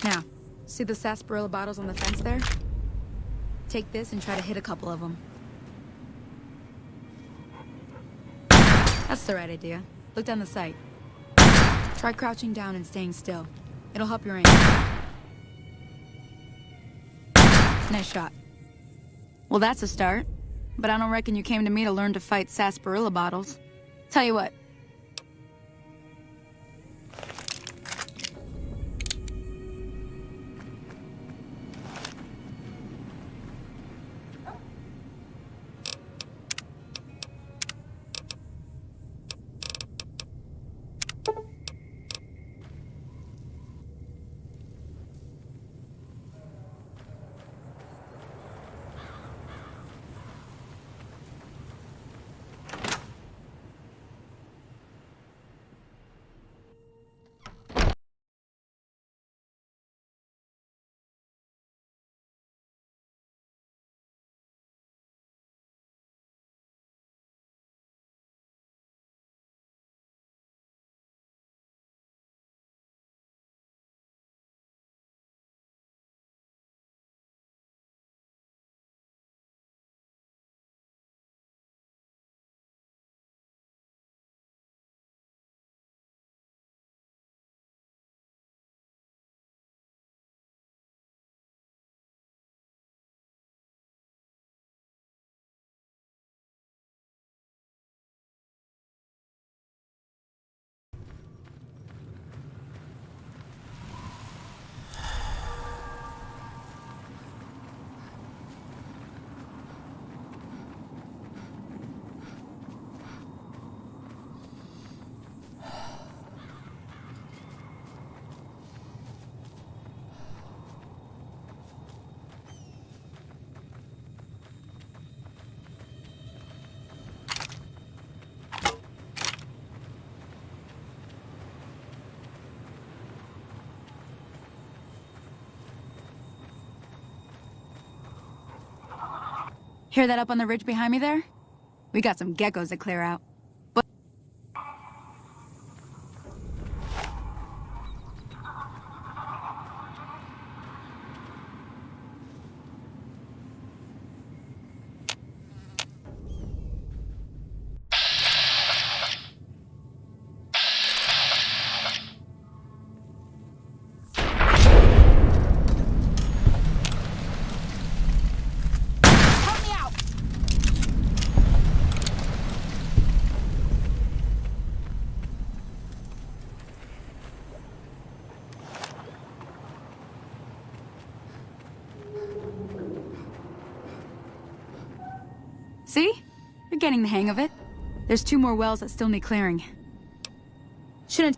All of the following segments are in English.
Now, see the sarsaparilla bottles on the fence there? Take this and try to hit a couple of them. That's the right idea. Look down the sight. Try crouching down and staying still. It'll help your aim. Nice shot. Well, that's a start. But I don't reckon you came to me to learn to fight sarsaparilla bottles. Tell you what. Hear that up on the ridge behind me there? We got some geckos to clear out. But See? You're getting the hang of it. There's 2 more wells that still need clearing. Shouldn't...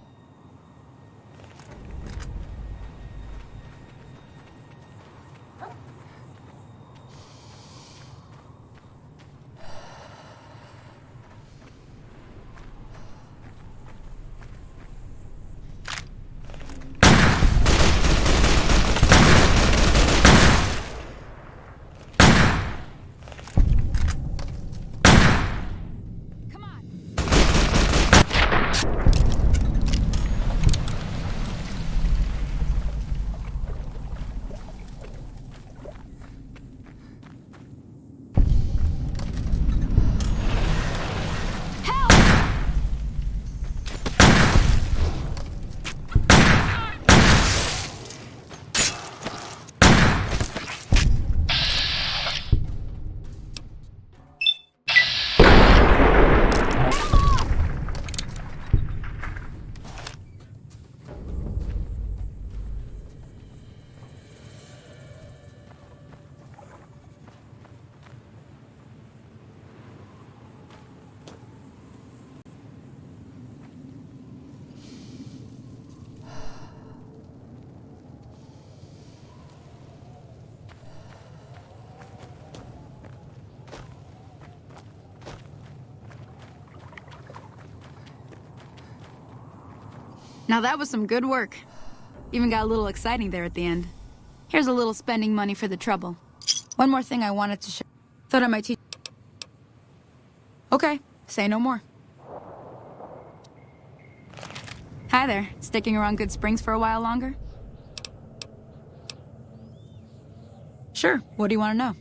Now that was some good work. Even got a little exciting there at the end. Here's a little spending money for the trouble. One more thing I wanted to show. Thought I might teach... Okay, say no more. Hi there. Sticking around Good Springs for a while longer? Sure, what do you want to know?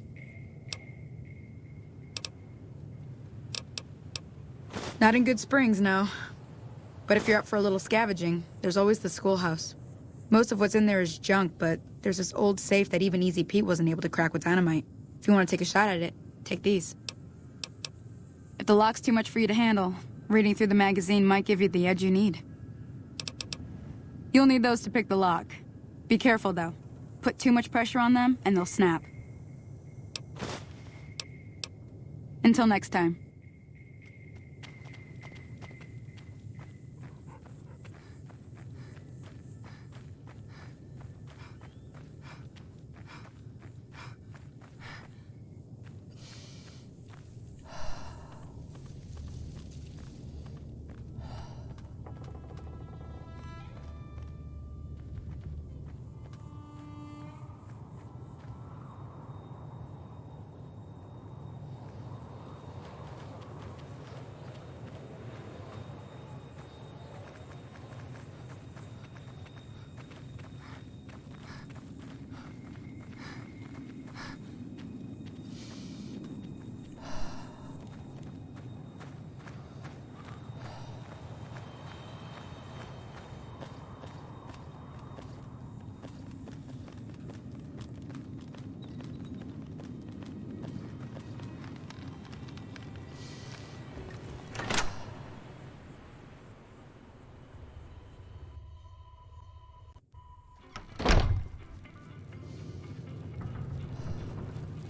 Not in Good Springs, no. But if you're up for a little scavenging, there's always the schoolhouse. Most of what's in there is junk, but there's this old safe that even Easy Pete wasn't able to crack with dynamite. If you want to take a shot at it, take these. If the lock's too much for you to handle, reading through the magazine might give you the edge you need. You'll need those to pick the lock. Be careful, though. Put too much pressure on them, and they'll snap. Until next time.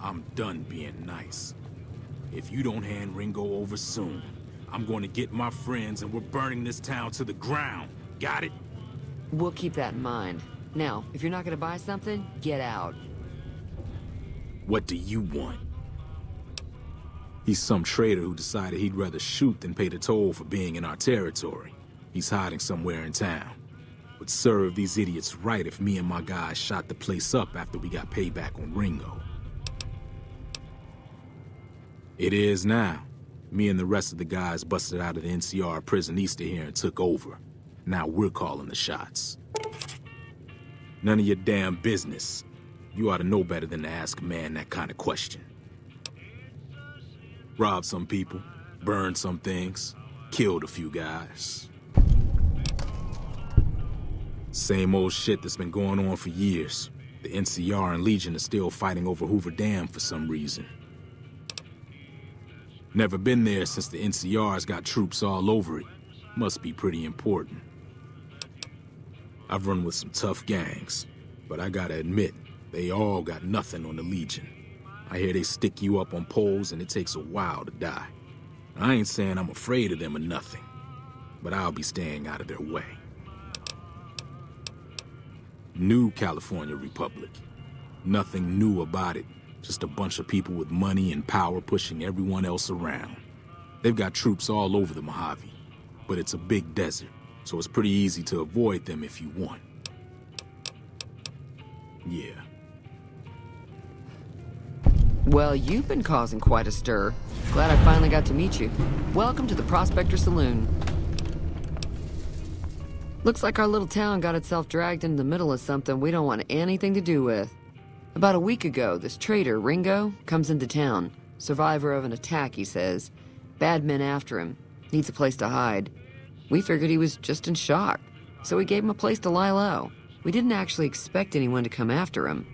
I'm done being nice. If you don't hand Ringo over soon, I'm going to get my friends and we're burning this town to the ground. Got it? We'll keep that in mind. Now, if you're not gonna buy something, get out. What do you want? He's some traitor who decided he'd rather shoot than pay the toll for being in our territory. He's hiding somewhere in town. Would serve these idiots right if me and my guys shot the place up after we got payback on Ringo. It is now. Me and the rest of the guys busted out of the NCR prison east of here and took over. Now we're calling the shots. None of your damn business. You ought to know better than to ask a man that kind of question. Robbed some people, burned some things, killed a few guys. Same old shit that's been going on for years. The NCR and Legion are still fighting over Hoover Dam for some reason. Never been there since the NCR's got troops all over it. Must be pretty important. I've run with some tough gangs, but I gotta admit, they all got nothing on the Legion. I hear they stick you up on poles and it takes a while to die. I ain't saying I'm afraid of them or nothing, but I'll be staying out of their way. New California Republic. Nothing new about it. Just a bunch of people with money and power pushing everyone else around. They've got troops all over the Mojave, but it's a big desert, so it's pretty easy to avoid them if you want. Yeah. Well, you've been causing quite a stir. Glad I finally got to meet you. Welcome to the Prospector Saloon. Looks like our little town got itself dragged into the middle of something we don't want anything to do with. About a week ago, this trader, Ringo, comes into town. Survivor of an attack, he says. Bad men after him. Needs a place to hide. We figured he was just in shock, so we gave him a place to lie low. We didn't actually expect anyone to come after him.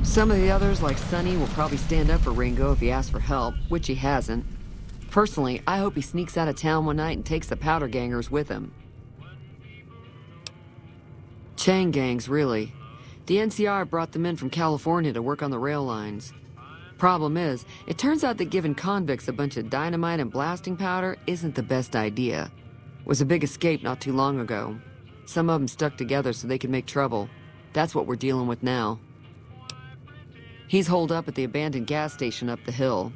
Some of the others, like Sonny, will probably stand up for Ringo if he asks for help, which he hasn't. Personally, I hope he sneaks out of town one night and takes the powder gangers with him. Chain gangs, really. The NCR brought them in from California to work on the rail lines. Problem is, it turns out that giving convicts a bunch of dynamite and blasting powder isn't the best idea. It was a big escape not too long ago. Some of them stuck together so they could make trouble. That's what we're dealing with now. He's holed up at the abandoned gas station up the hill.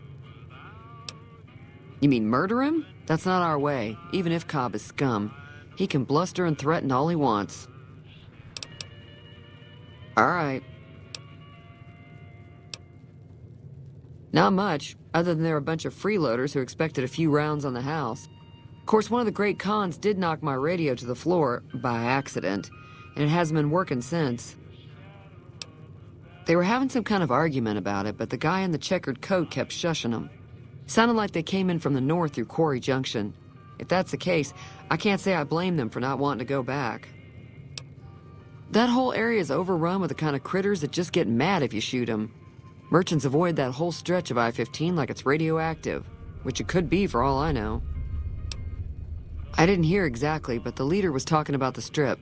You mean murder him? That's not our way, even if Cobb is scum. He can bluster and threaten all he wants. All right. Not much, other than they're a bunch of freeloaders who expected a few rounds on the house. Of course, one of the great cons did knock my radio to the floor, by accident, and it hasn't been working since. They were having some kind of argument about it, but the guy in the checkered coat kept shushing them. Sounded like they came in from the north through Quarry Junction. If that's the case, I can't say I blame them for not wanting to go back. That whole area is overrun with the kind of critters that just get mad if you shoot them. Merchants avoid that whole stretch of I-15 like it's radioactive, which it could be for all I know. I didn't hear exactly, but the leader was talking about the strip.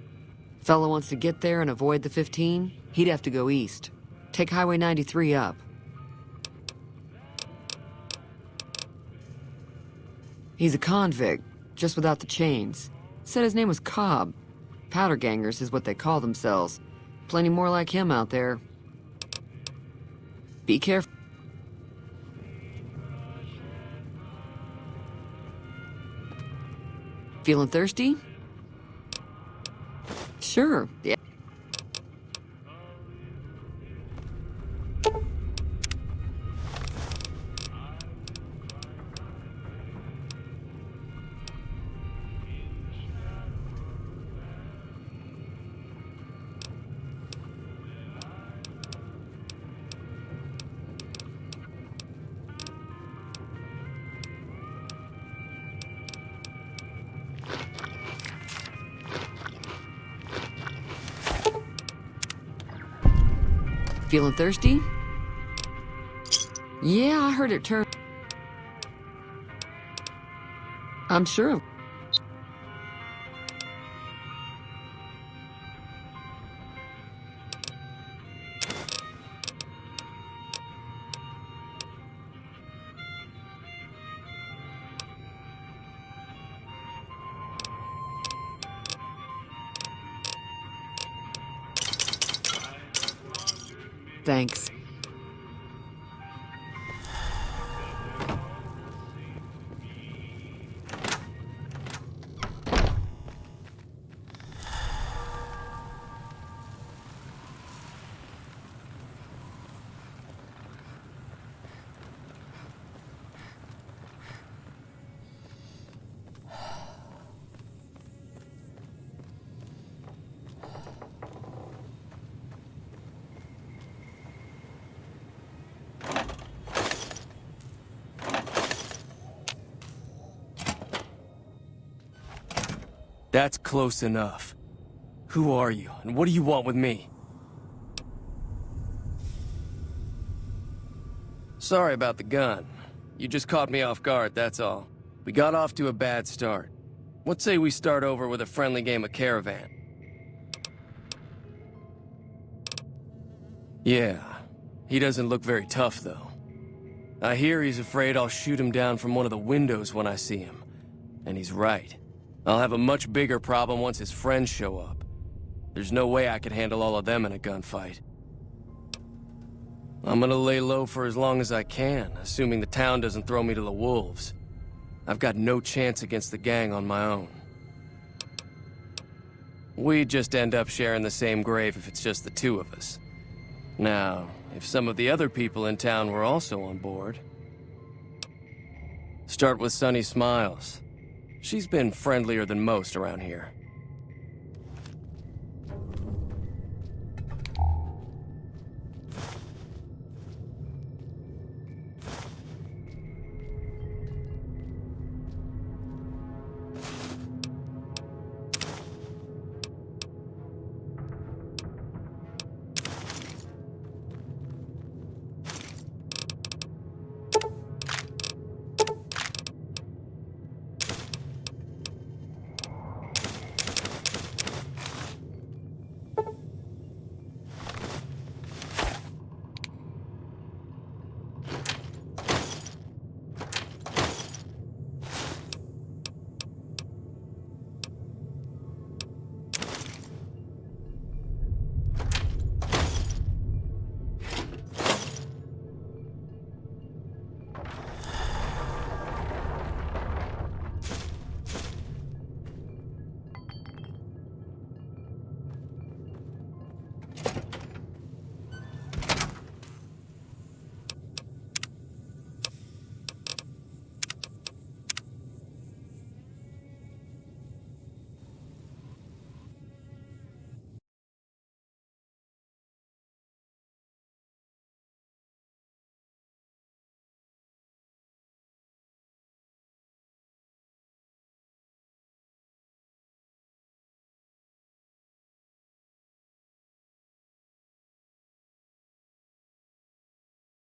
Fella wants to get there and avoid the 15, he'd have to go east. Take Highway 93 up. He's a convict, just without the chains. Said his name was Cobb. Powder gangers is what they call themselves. Plenty more like him out there. Be careful. Feeling thirsty? Sure, yeah. Feeling thirsty? Yeah, I heard it turn. I'm sure of. Thanks. That's close enough. Who are you, and what do you want with me? Sorry about the gun. You just caught me off guard, that's all. We got off to a bad start. What say we start over with a friendly game of Caravan? Yeah, he doesn't look very tough, though. I hear he's afraid I'll shoot him down from one of the windows when I see him. And he's right. I'll have a much bigger problem once his friends show up. There's no way I could handle all of them in a gunfight. I'm gonna lay low for as long as I can, assuming the town doesn't throw me to the wolves. I've got no chance against the gang on my own. We'd just end up sharing the same grave if it's just the two of us. Now, if some of the other people in town were also on board... Start with Sunny Smiles. She's been friendlier than most around here.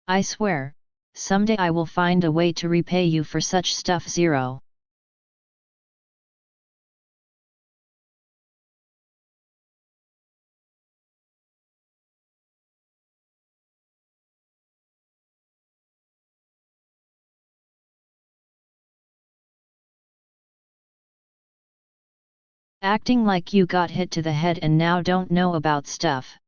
I swear, someday I will find a way to repay you for such stuff. Zero. Acting like you got hit to the head and now don't know about stuff.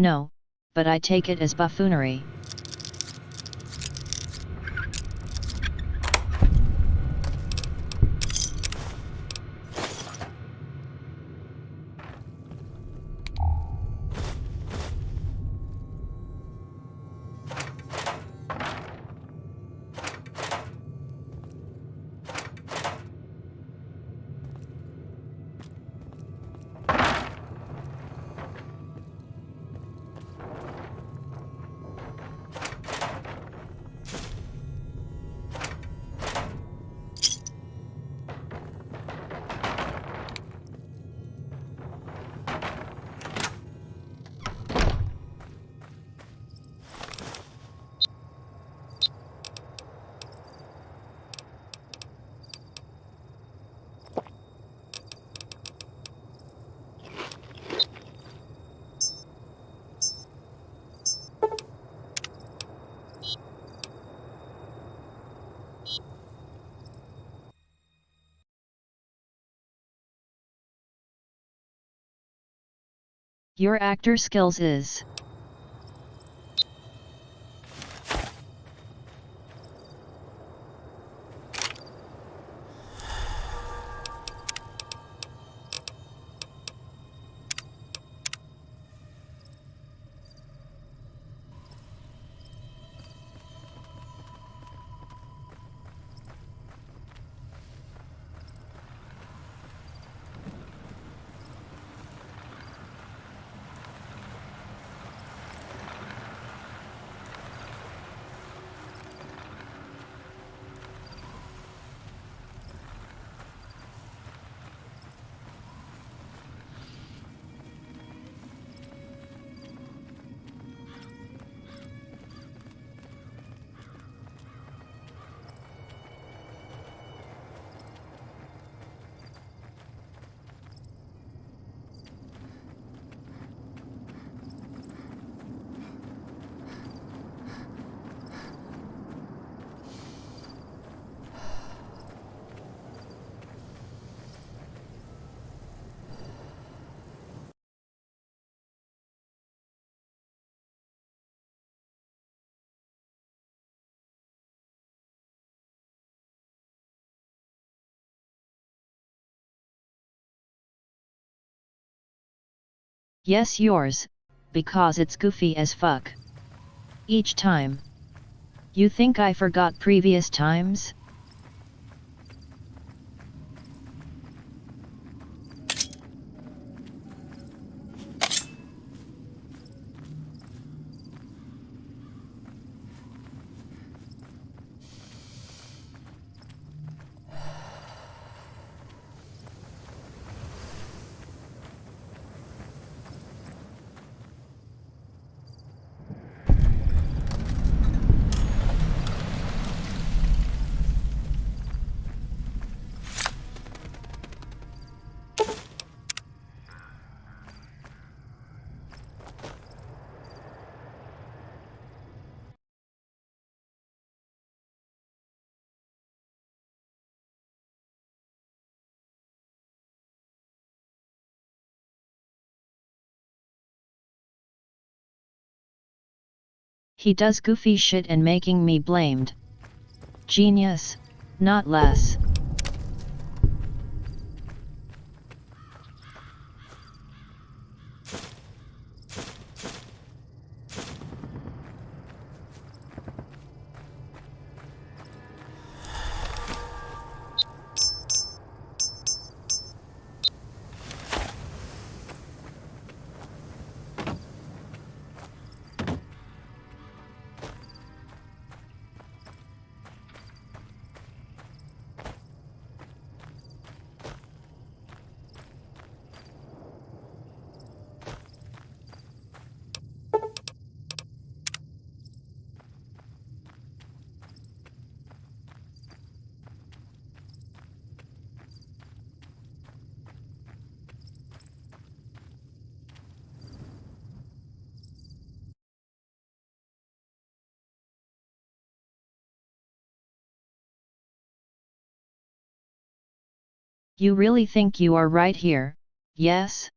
No, but I take it as buffoonery. Your actor skills is. Yes, yours, because it's goofy as fuck. Each time. You think I forgot previous times? He does goofy shit and making me blamed. Genius, not less. You really think you are right here, yes?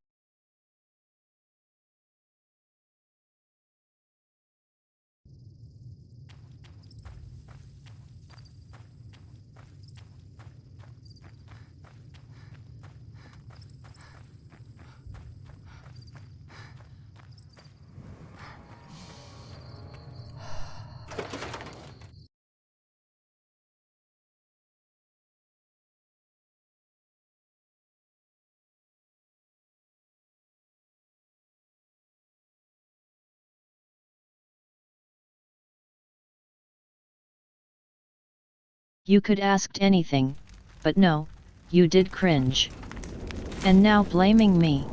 You could asked anything, but no, you did cringe. And now blaming me.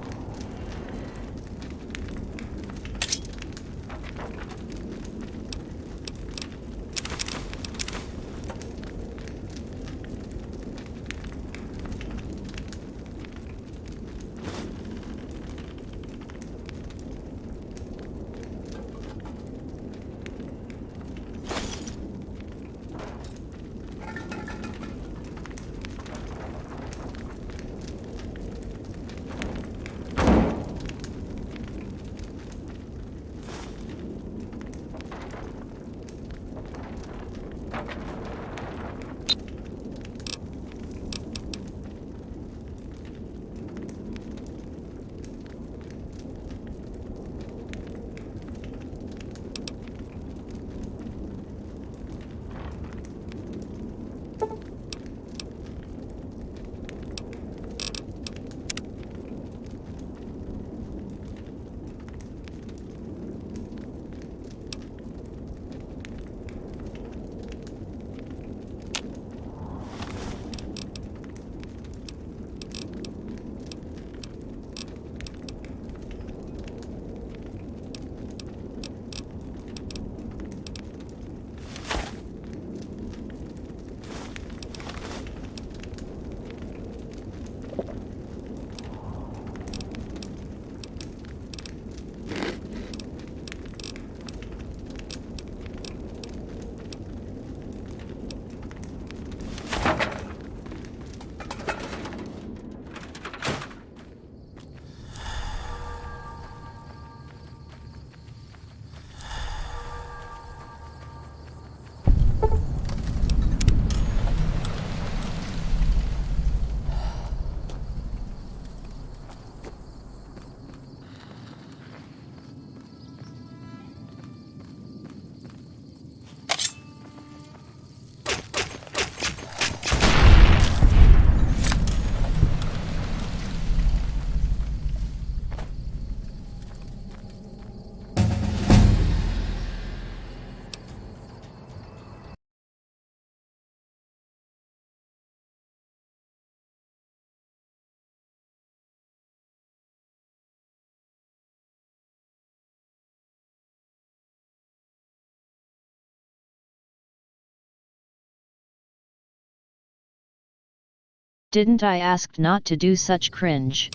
Didn't I ask not to do such cringe?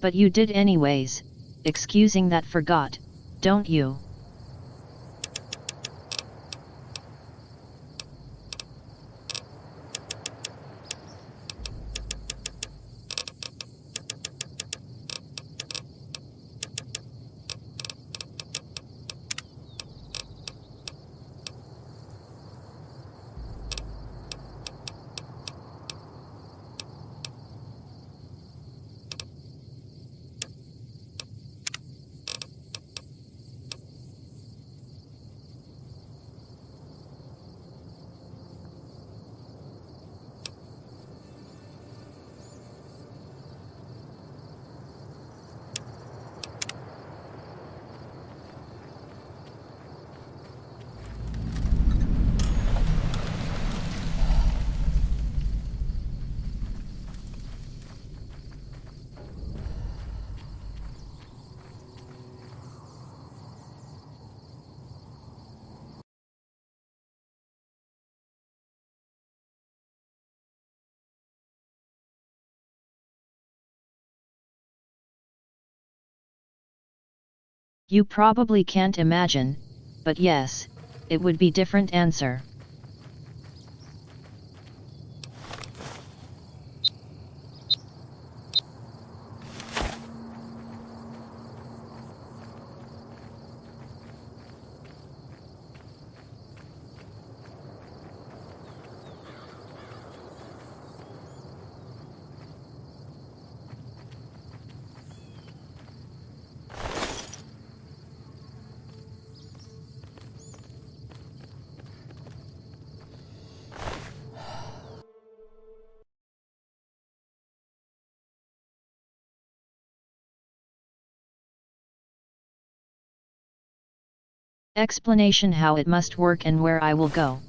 But you did anyways, excusing that forgot, don't you? You probably can't imagine, but yes, it would be different answer. Explanation how it must work and where I will go.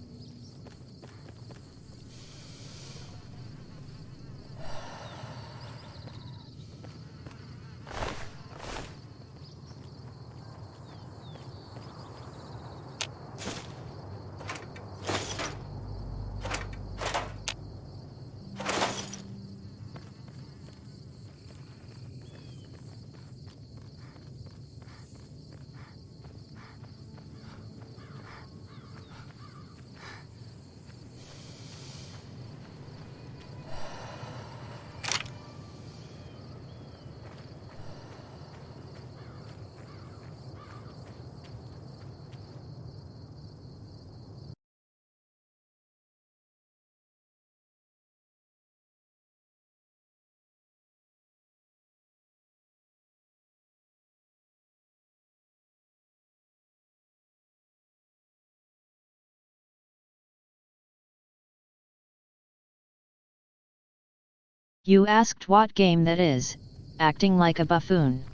You asked what game that is, acting like a buffoon.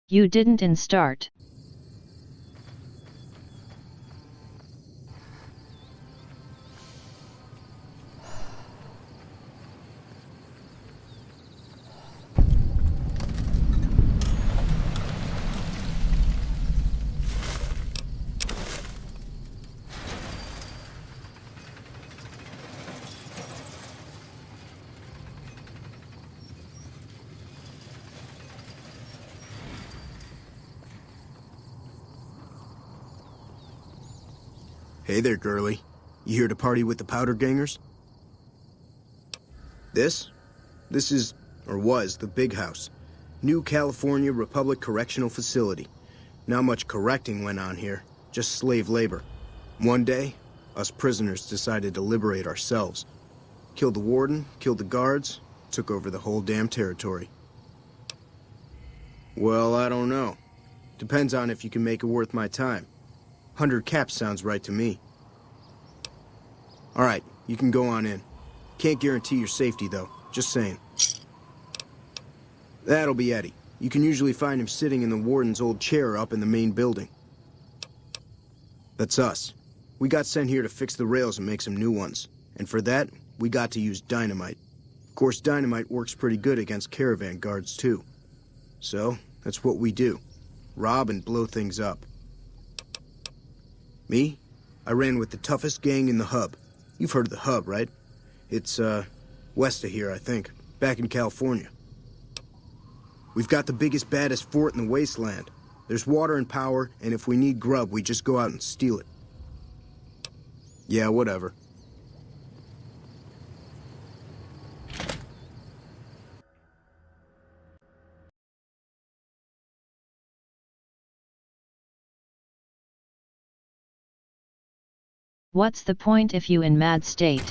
You didn't start. Hey there, girlie. You here to party with the powder gangers? This is, or was, the Big House. New California Republic Correctional Facility. Not much correcting went on here, just slave labor. One day, us prisoners decided to liberate ourselves. Killed the warden, killed the guards, took over the whole damn territory. Well, I don't know. Depends on if you can make it worth my time. 100 caps sounds right to me. All right, you can go on in. Can't guarantee your safety, though. Just saying. That'll be Eddie. You can usually find him sitting in the warden's old chair up in the main building. That's us. We got sent here to fix the rails and make some new ones. And for that, we got to use dynamite. Of course, dynamite works pretty good against caravan guards, too. So, that's what we do. Rob and blow things up. Me? I ran with the toughest gang in the hub. You've heard of the hub, right? It's, west of here, I think. Back in California. We've got the biggest, baddest fort in the wasteland. There's water and power, and if we need grub, we just go out and steal it. Yeah, whatever. What's the point if you in mad state?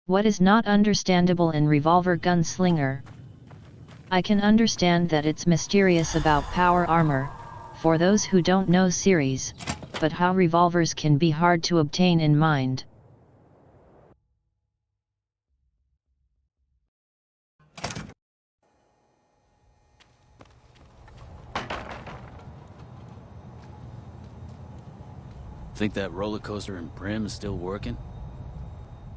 What is not understandable in Revolver Gunslinger? I can understand that it's mysterious about power armor, for those who don't know series. but how revolvers can be hard to obtain in mind. Think that roller coaster in Brim is still working?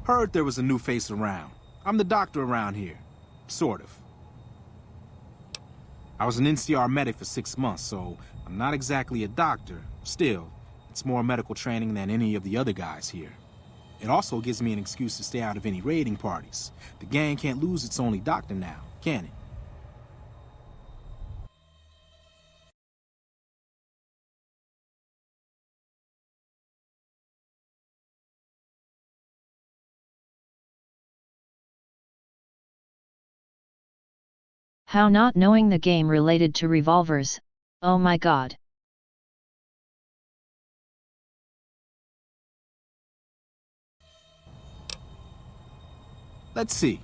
Heard there was a new face around. I'm the doctor around here. Sort of. I was an NCR medic for 6 months, so I'm not exactly a doctor. Still, it's more medical training than any of the other guys here. It also gives me an excuse to stay out of any raiding parties. The gang can't lose its only doctor now, can it? How not knowing the game related to revolvers, oh my god. Let's see.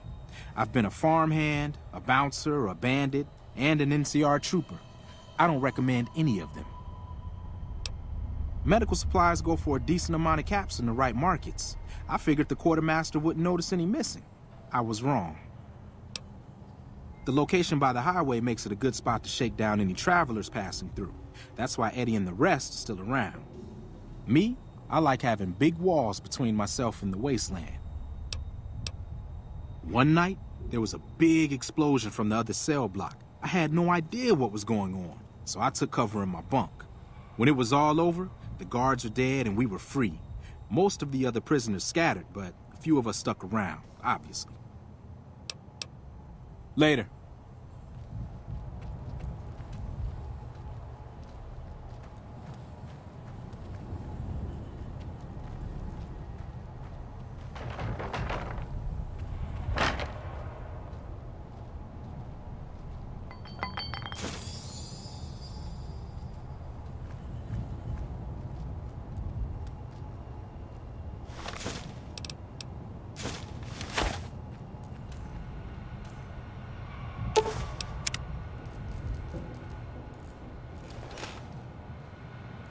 I've been a farmhand, a bouncer, a bandit, and an NCR trooper. I don't recommend any of them. Medical supplies go for a decent amount of caps in the right markets. I figured the quartermaster wouldn't notice any missing. I was wrong. The location by the highway makes it a good spot to shake down any travelers passing through. That's why Eddie and the rest are still around. Me, I like having big walls between myself and the wasteland. One night, there was a big explosion from the other cell block. I had no idea what was going on, so I took cover in my bunk. When it was all over, the guards were dead and we were free. Most of the other prisoners scattered, but a few of us stuck around, obviously. Later.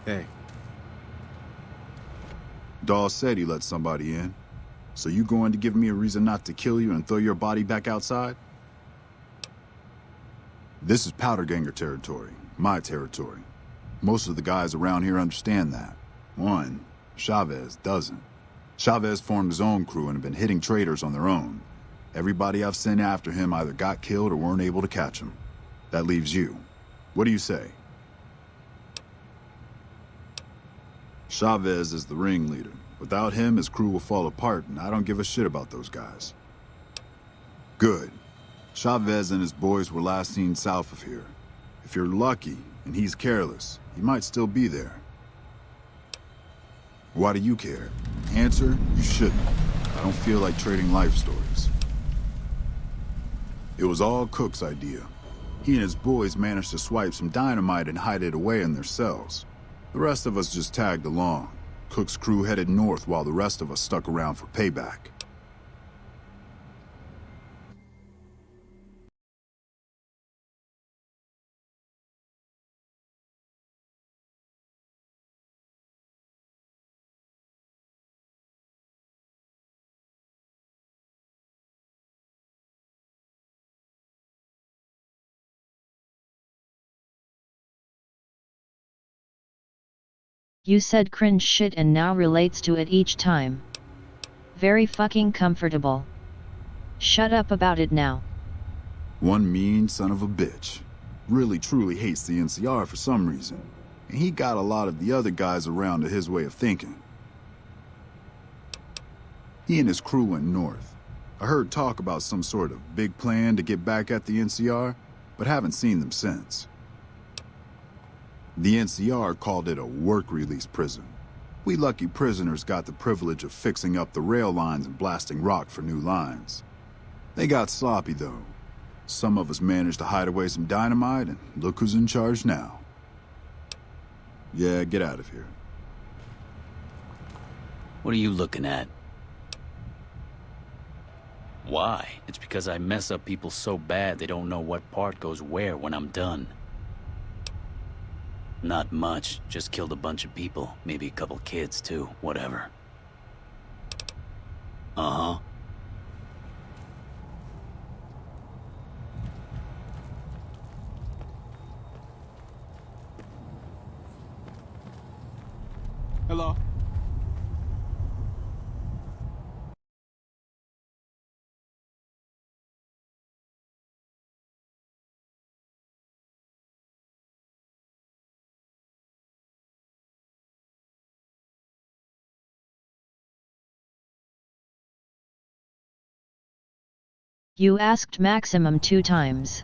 Hey. Dawes said he let somebody in. So you going to give me a reason not to kill you and throw your body back outside? This is Powderganger territory, my territory. Most of the guys around here understand that. One, Chavez doesn't. Chavez formed his own crew and have been hitting traitors on their own. Everybody I've sent after him either got killed or weren't able to catch him. That leaves you. What do you say? Chavez is the ringleader. Without him, his crew will fall apart, and I don't give a shit about those guys. Good. Chavez and his boys were last seen south of here. If you're lucky, and he's careless, he might still be there. Why do you care? Answer, you shouldn't. I don't feel like trading life stories. It was all Cook's idea. He and his boys managed to swipe some dynamite and hide it away in their cells. The rest of us just tagged along. Cook's crew headed north while the rest of us stuck around for payback. You said cringe shit and now relates to it each time. Very fucking comfortable. Shut up about it now. One mean son of a bitch. Really truly hates the NCR for some reason. And he got a lot of the other guys around to his way of thinking. He and his crew went north. I heard talk about some sort of big plan to get back at the NCR, but haven't seen them since. The NCR called it a work-release prison. We lucky prisoners got the privilege of fixing up the rail lines and blasting rock for new lines. They got sloppy, though. Some of us managed to hide away some dynamite, and look who's in charge now. Yeah, get out of here. What are you looking at? Why? It's because I mess up people so bad they don't know what part goes where when I'm done. Not much. Just killed a bunch of people. Maybe a couple kids, too. Whatever. Uh-huh. Hello? You asked maximum 2 times.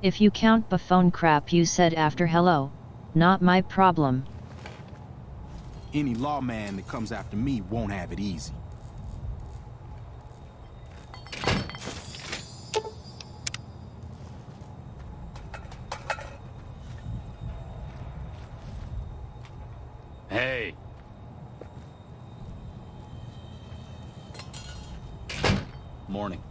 If you count buffon crap you said after hello, not my problem. Any lawman that comes after me won't have it easy. Hey! Morning.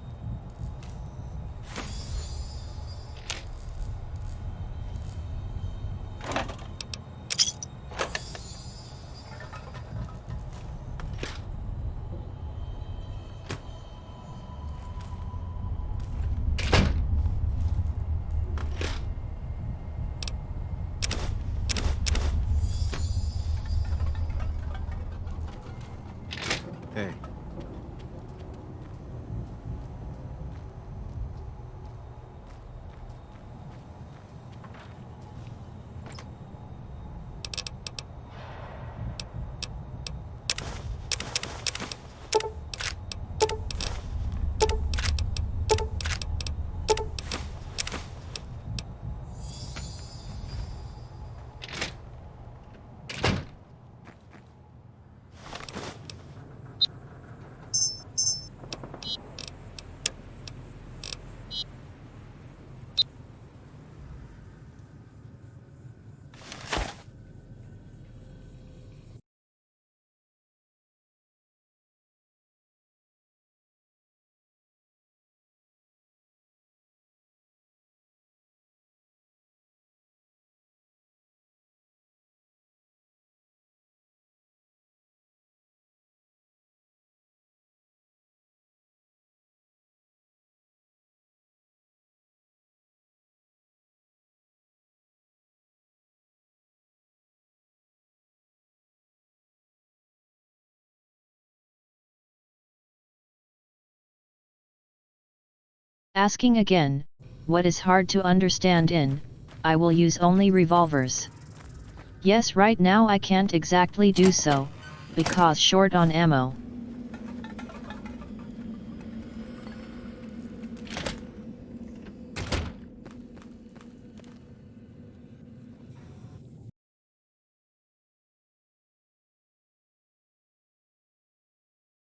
Hey. Asking again, what is hard to understand in, I will use only revolvers. Yes, right now I can't exactly do so, because short on ammo.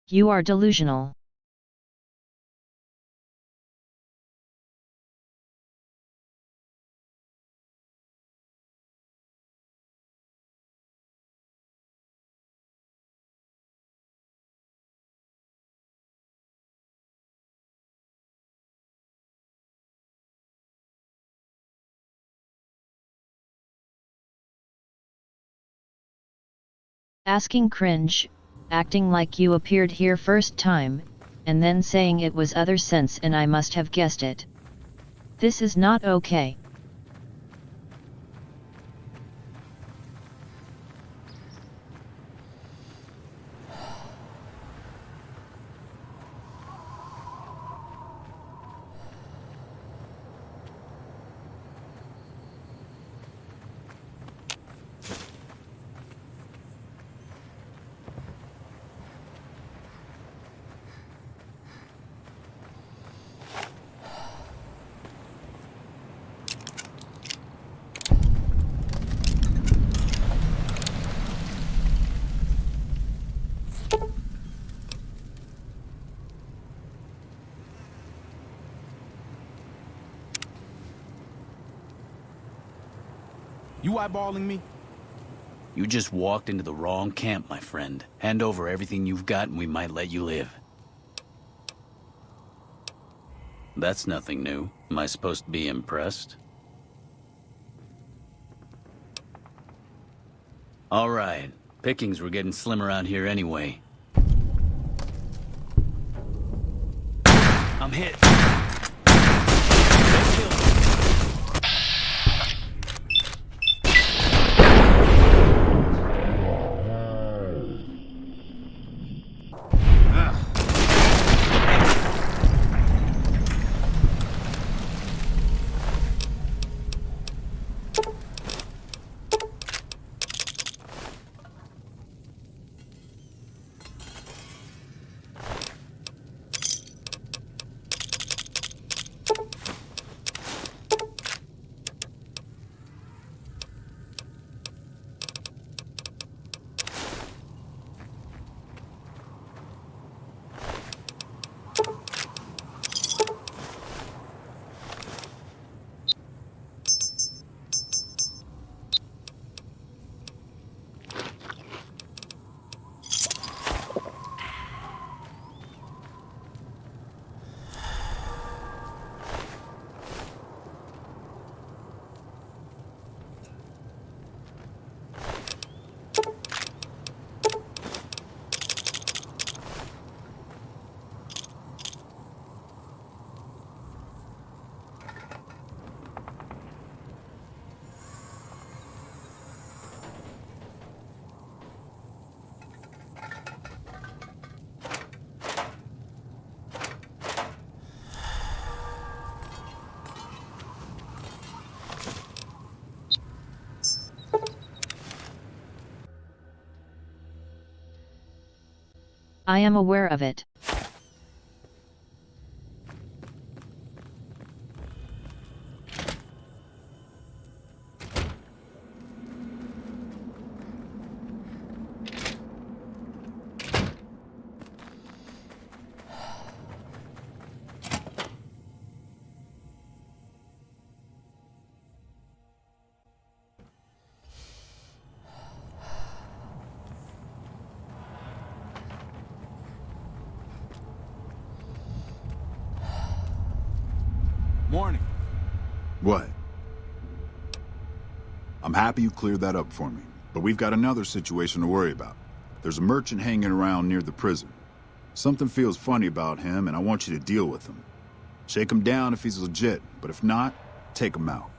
You are delusional. Asking cringe, acting like you appeared here first time, and then saying it was other sense and I must have guessed it. This is not okay. You eyeballing me? You just walked into the wrong camp, my friend. Hand over everything you've got and we might let you live. That's nothing new. Am I supposed to be impressed? All right. Pickings were getting slim around here anyway. I'm hit. I am aware of it. Morning. What? I'm happy you cleared that up for me, but we've got another situation to worry about. There's a merchant hanging around near the prison. Something feels funny about him, and I want you to deal with him. Shake him down if he's legit, but if not, take him out.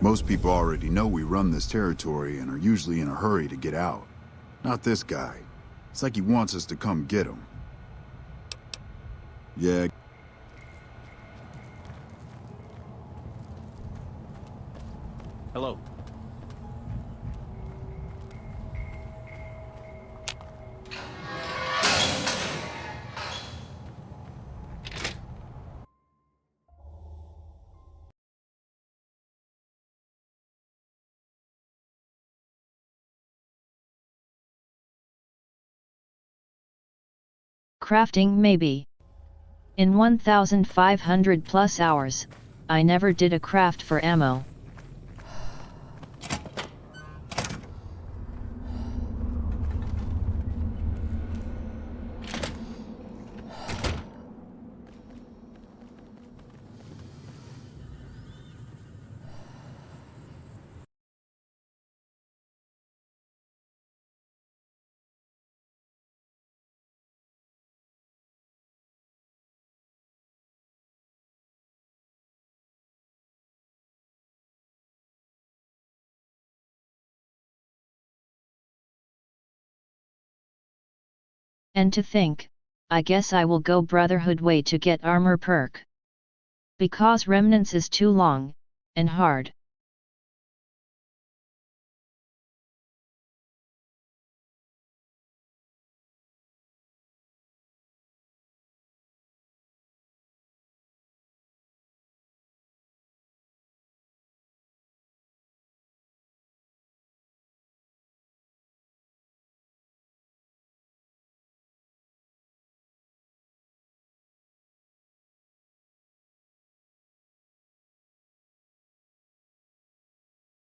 Most people already know we run this territory and are usually in a hurry to get out. Not this guy. It's like he wants us to come get him. Yeah. Hello. Crafting maybe. In 1,500 plus hours, I never did a craft for ammo. And to think, I guess I will go Brotherhood way to get armor perk. Because Remnants is too long, and hard.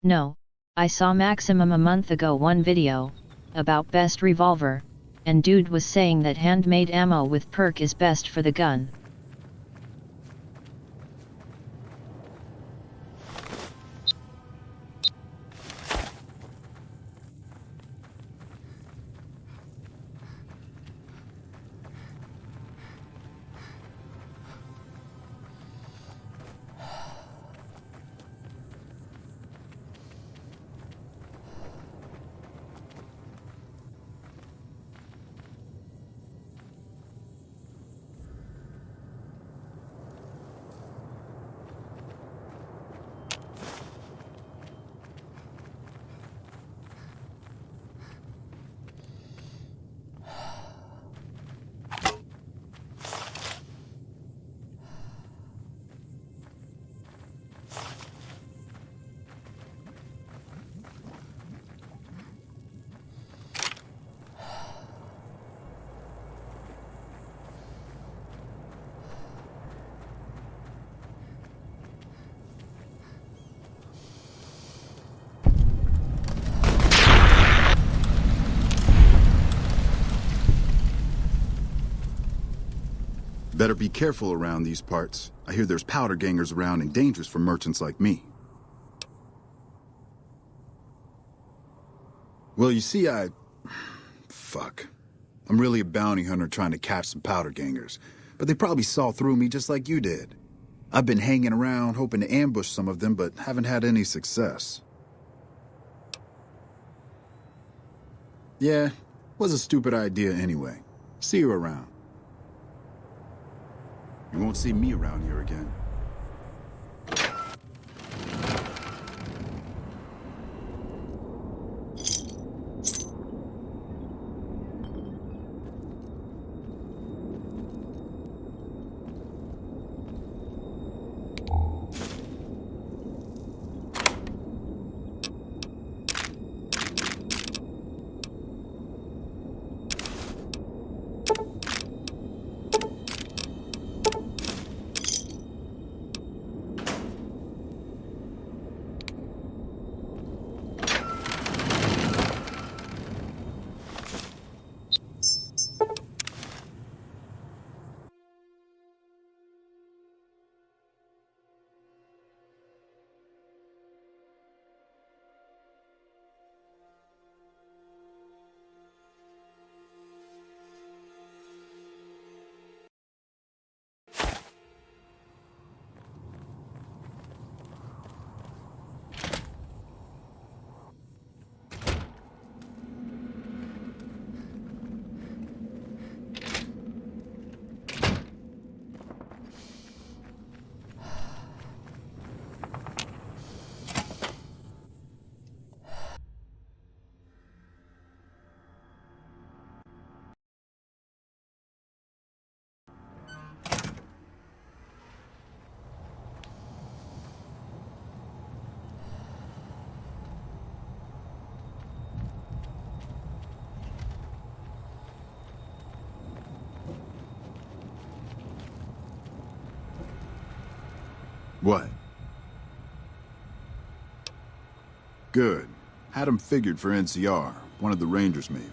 No, I saw Maximum a month ago one video, about best revolver, and dude was saying that handmade ammo with perk is best for the gun. Better be careful around these parts. I hear there's powder gangers around and dangerous for merchants like me. Well, you see, Fuck. I'm really a bounty hunter trying to catch some powder gangers, but they probably saw through me just like you did. I've been hanging around hoping to ambush some of them, but haven't had any success. Yeah, was a stupid idea anyway. See you around. You won't see me around here again. What? Good. Had him figured for NCR, one of the Rangers maybe.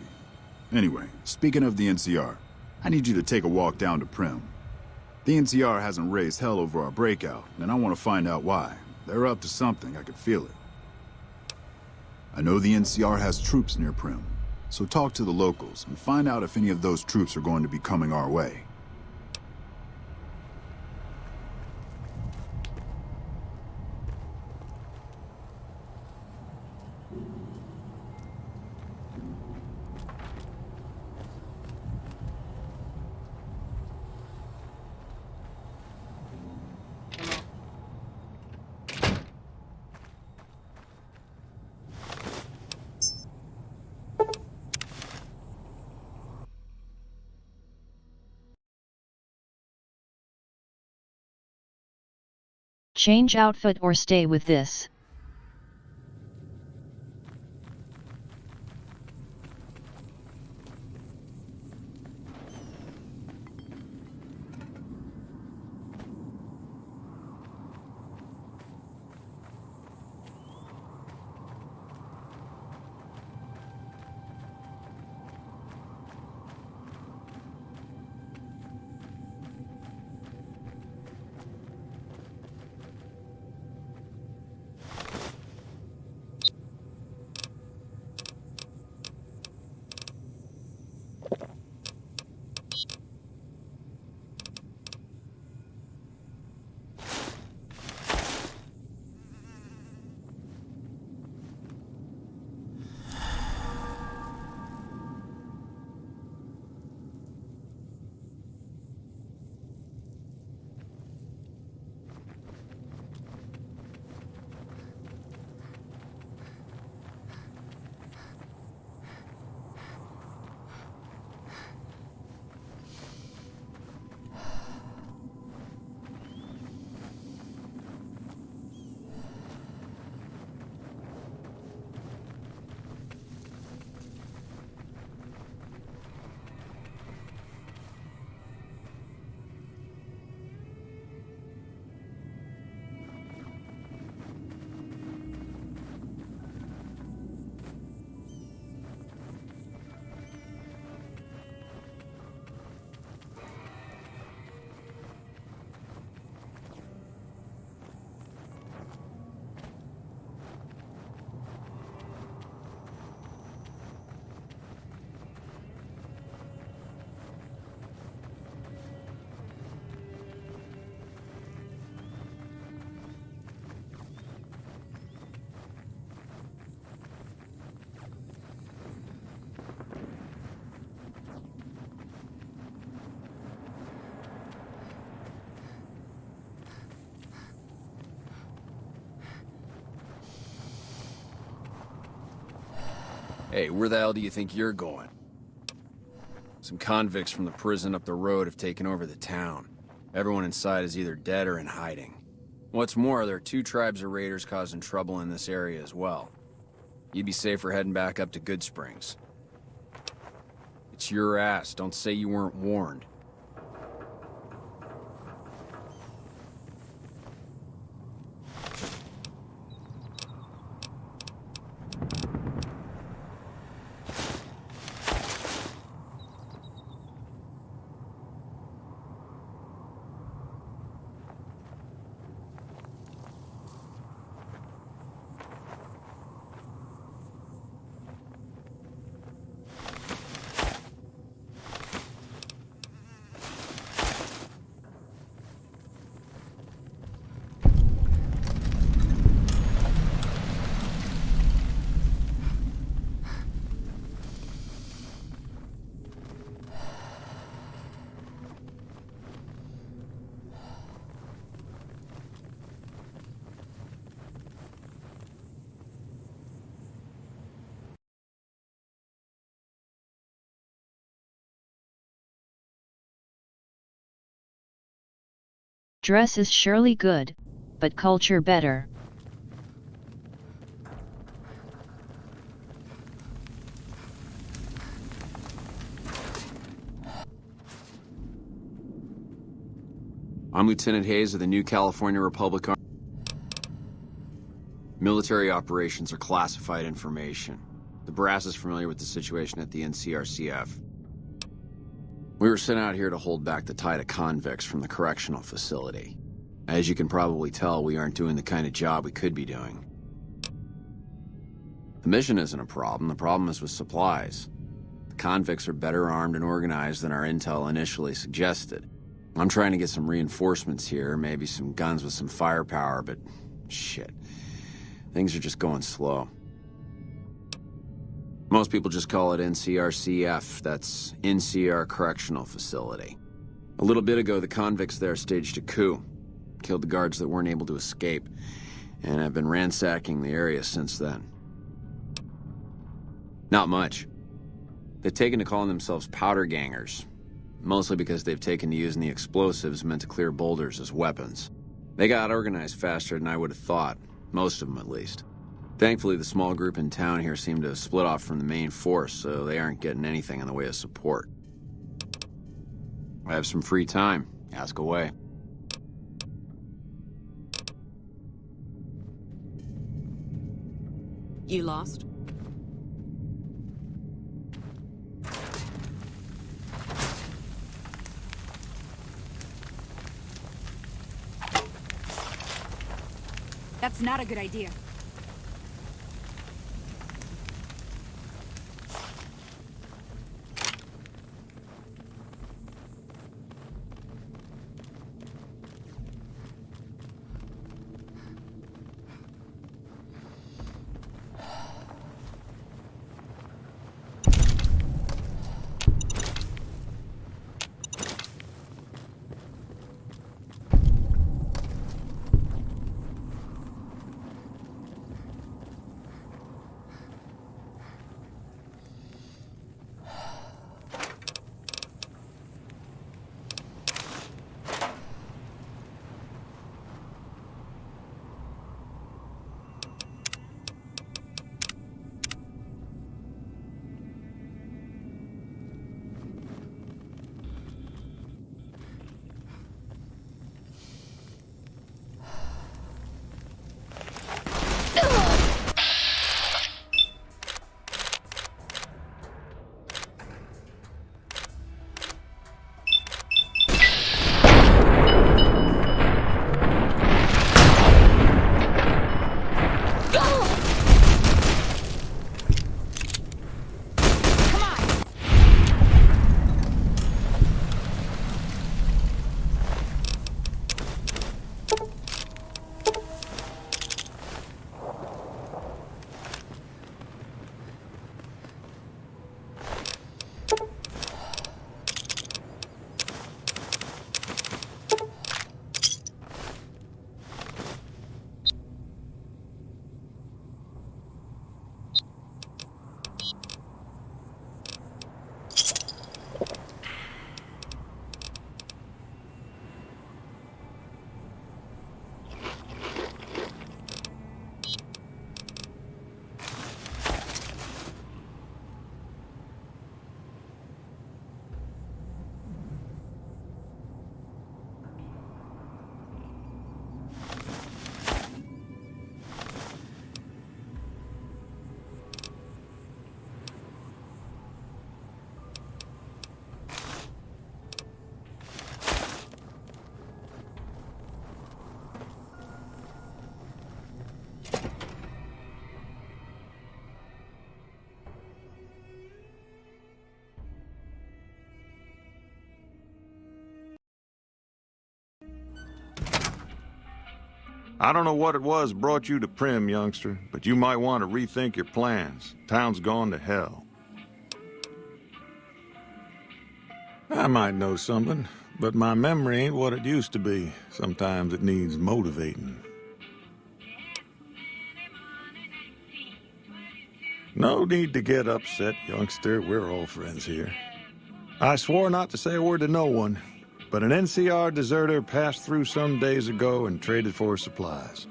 Anyway, speaking of the NCR, I need you to take a walk down to Prim. The NCR hasn't raised hell over our breakout, and I want to find out why. They're up to something, I could feel it. I know the NCR has troops near Prim, so talk to the locals and find out if any of those troops are going to be coming our way. Change outfit or stay with this. Hey, where the hell do you think you're going? Some convicts from the prison up the road have taken over the town. Everyone inside is either dead or in hiding. What's more, there are 2 tribes of raiders causing trouble in this area as well. You'd be safer heading back up to Good Springs. It's your ass. Don't say you weren't warned. Dress is surely good, but culture better. I'm Lieutenant Hayes of the New California Republic Army. Military operations are classified information. The brass is familiar with the situation at the NCRCF. We were sent out here to hold back the tide of convicts from the correctional facility. As you can probably tell, we aren't doing the kind of job we could be doing. The mission isn't a problem. The problem is with supplies. The convicts are better armed and organized than our intel initially suggested. I'm trying to get some reinforcements here, maybe some guns with some firepower, but shit. Things are just going slow. Most people just call it NCRCF, that's NCR Correctional Facility. A little bit ago, the convicts there staged a coup. Killed the guards that weren't able to escape, and I've been ransacking the area since then. Not much. They've taken to calling themselves powder gangers, mostly because they've taken to using the explosives meant to clear boulders as weapons. They got organized faster than I would have thought, most of them at least. Thankfully, the small group in town here seem to have split off from the main force, so they aren't getting anything in the way of support. I have some free time. Ask away. You lost? That's not a good idea. I don't know what it was brought you to Prim, youngster, but you might want to rethink your plans. Town's gone to hell. I might know something, but my memory ain't what it used to be. Sometimes it needs motivating. No need to get upset, youngster. We're all friends here. I swore not to say a word to no one, but an NCR deserter passed through some days ago and traded for supplies.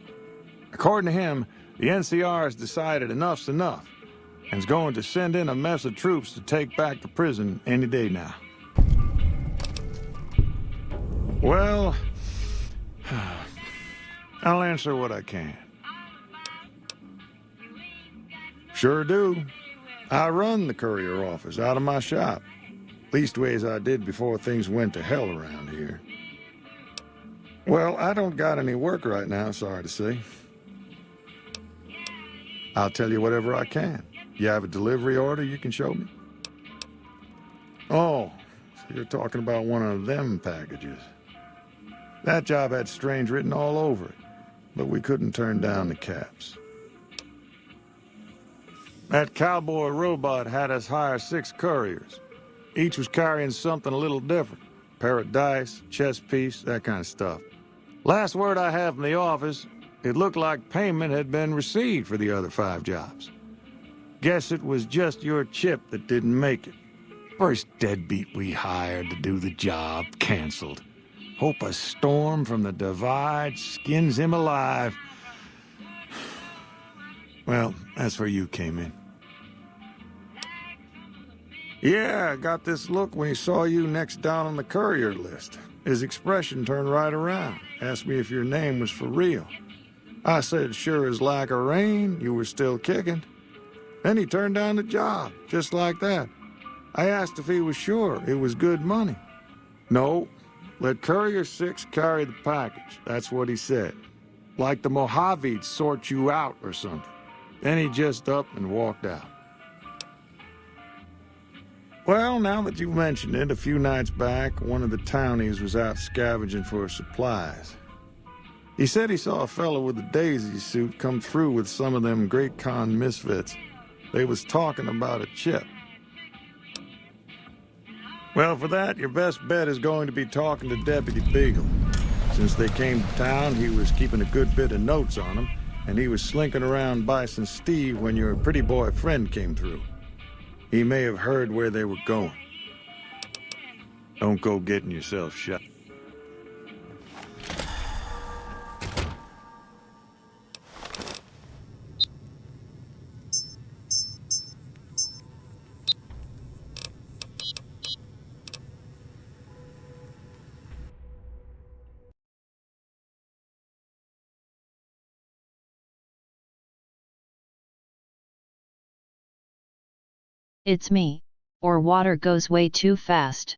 According to him, the NCR has decided enough's enough and is going to send in a mess of troops to take back the prison any day now. Well, I'll answer what I can. Sure do. I run the courier office out of my shop. Leastways I did before things went to hell around here. Well, I don't got any work right now, sorry to say. I'll tell you whatever I can. You have a delivery order you can show me? Oh, so you're talking about one of them packages. That job had strange written all over it, but we couldn't turn down the caps. That cowboy robot had us hire 6 couriers. Each was carrying something a little different. Pair of dice, chess piece, that kind of stuff. Last word I have from the office, it looked like payment had been received for the other 5 jobs. Guess it was just your chip that didn't make it. First deadbeat we hired to do the job canceled. Hope a storm from the divide skins him alive. Well, that's where you came in. Yeah, I got this look when he saw you next down on the courier list. His expression turned right around, asked me if your name was for real. I said, sure as like a rain, you were still kicking. Then he turned down the job, just like that. I asked if he was sure it was good money. No, let Courier 6 carry the package, that's what he said. Like the Mojave'd sort you out or something. Then he just up and walked out. Well, now that you've mentioned it, a few nights back, one of the townies was out scavenging for supplies. He said he saw a fellow with a daisy suit come through with some of them Great Con misfits. They was talking about a chip. Well, for that, your best bet is going to be talking to Deputy Beagle. Since they came to town, he was keeping a good bit of notes on them, and he was slinking around Bison Steve when your pretty boy friend came through. He may have heard where they were going. Don't go getting yourself shot. It's me, or water goes way too fast.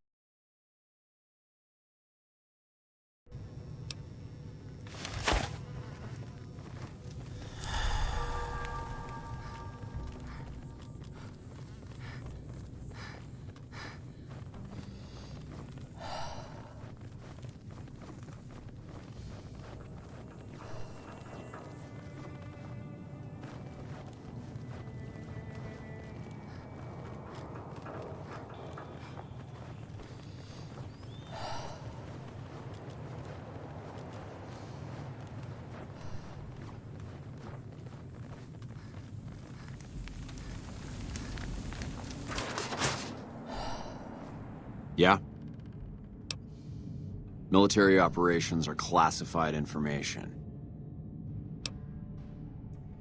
Yeah? Military operations are classified information.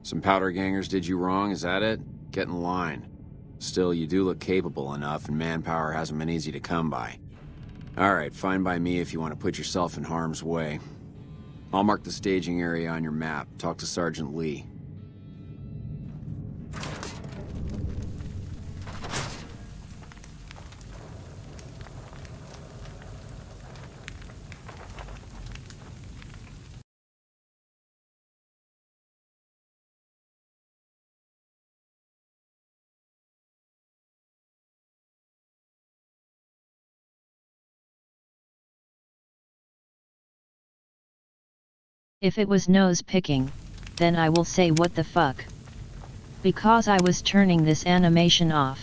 Some powder gangers did you wrong, is that it? Get in line. Still, you do look capable enough, and manpower hasn't been easy to come by. Alright, fine by me if you want to put yourself in harm's way. I'll mark the staging area on your map. Talk to Sergeant Lee. If it was nose picking, then I will say what the fuck. Because I was turning this animation off.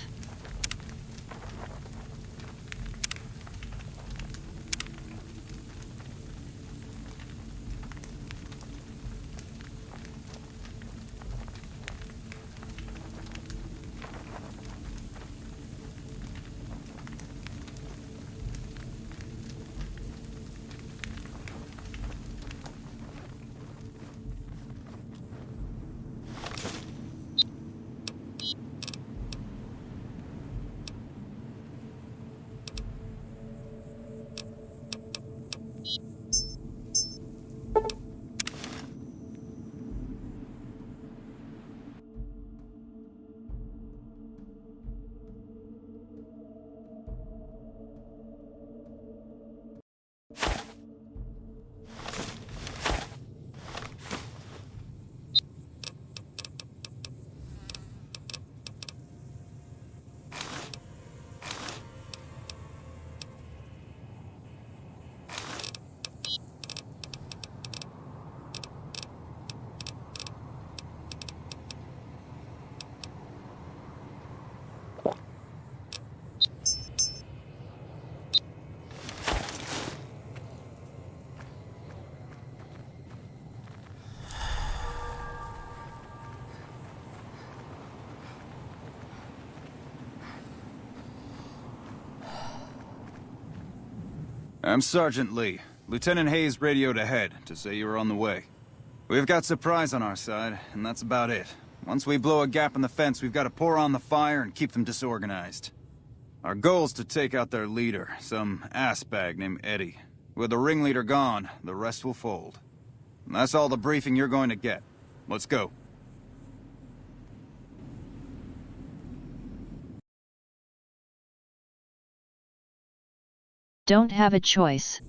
I'm Sergeant Lee. Lieutenant Hayes radioed ahead to say you were on the way. We've got surprise on our side, and that's about it. Once we blow a gap in the fence, we've got to pour on the fire and keep them disorganized. Our goal's to take out their leader, some assbag named Eddie. With the ringleader gone, the rest will fold. And that's all the briefing you're going to get. Let's go. Don't have a choice.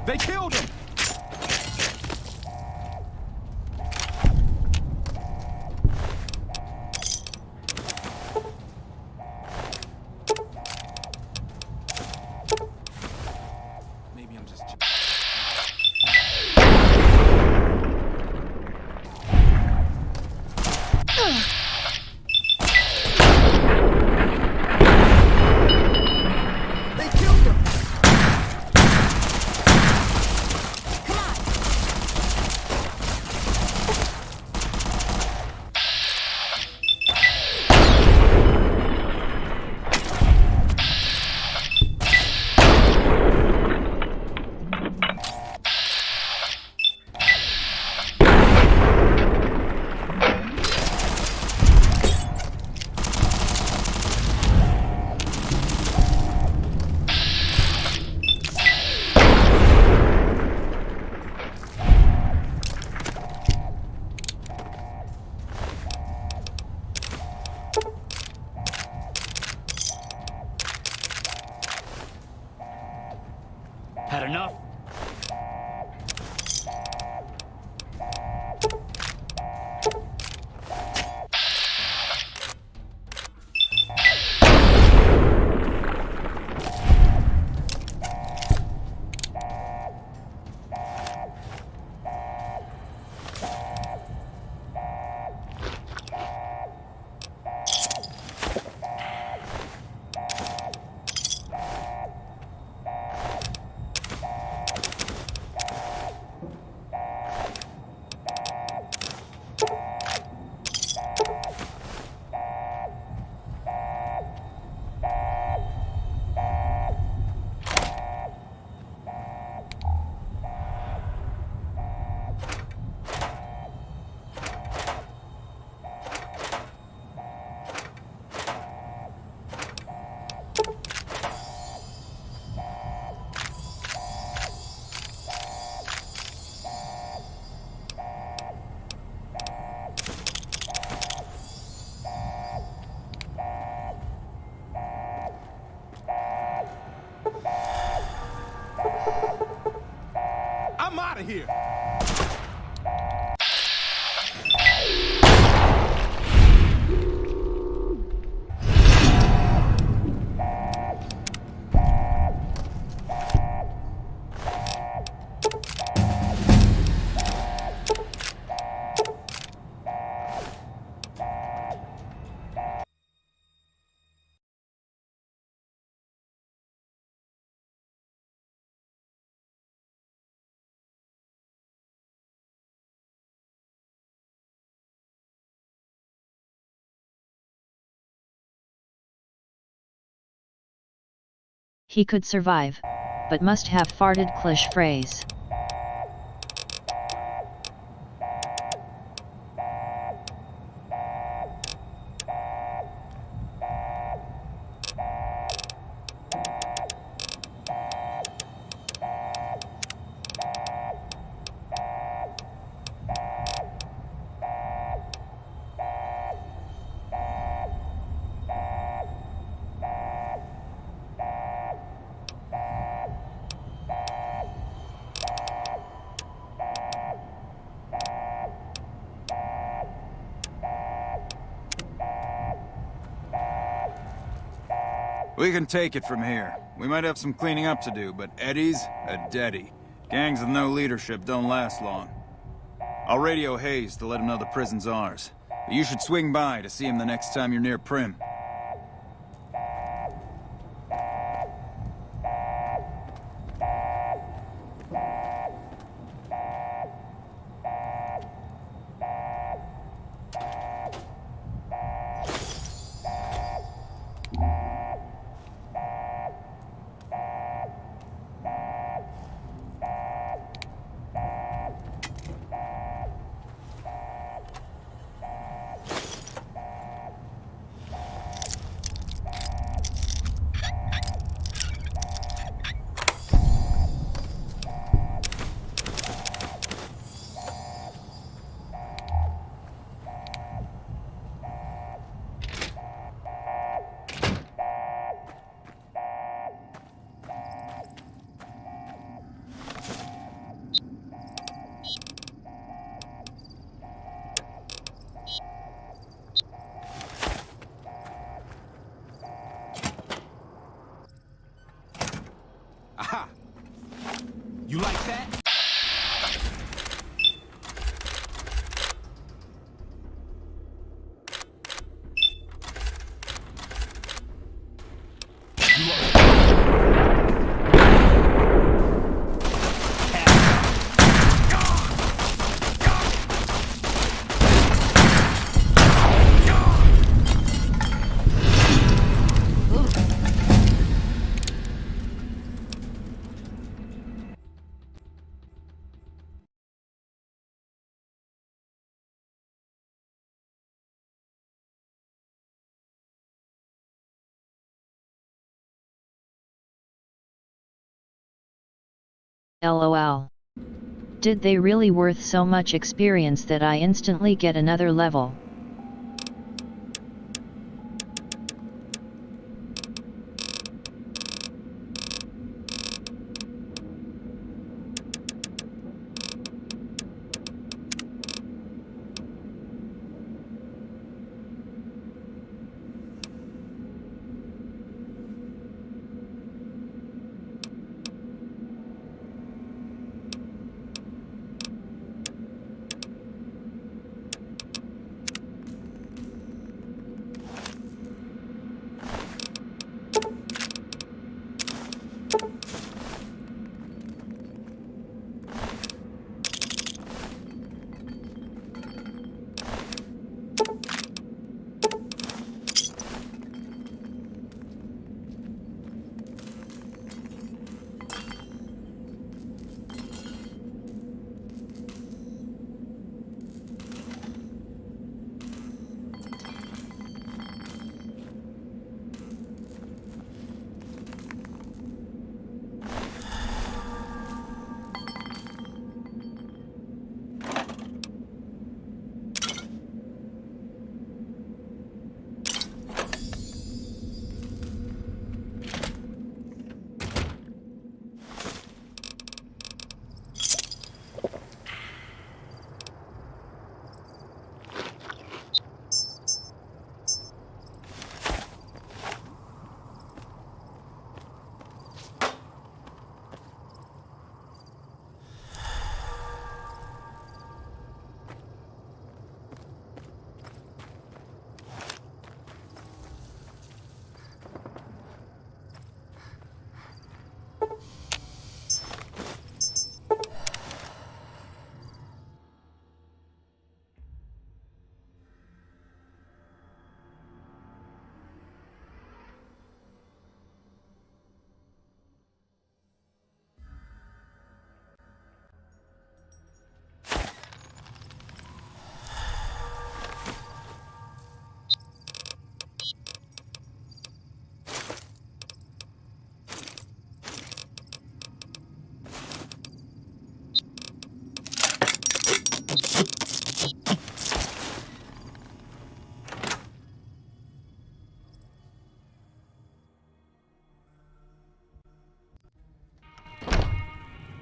They killed him! Maybe I'm just... Had enough? of here. He could survive, but must have farted cliché phrase. We can take it from here. We might have some cleaning up to do, but Eddie's a deadie. Gangs with no leadership don't last long. I'll radio Hayes to let him know the prison's ours. But you should swing by to see him the next time you're near Prim. Aha! You like that? LOL. Did they really worth so much experience that I instantly get another level?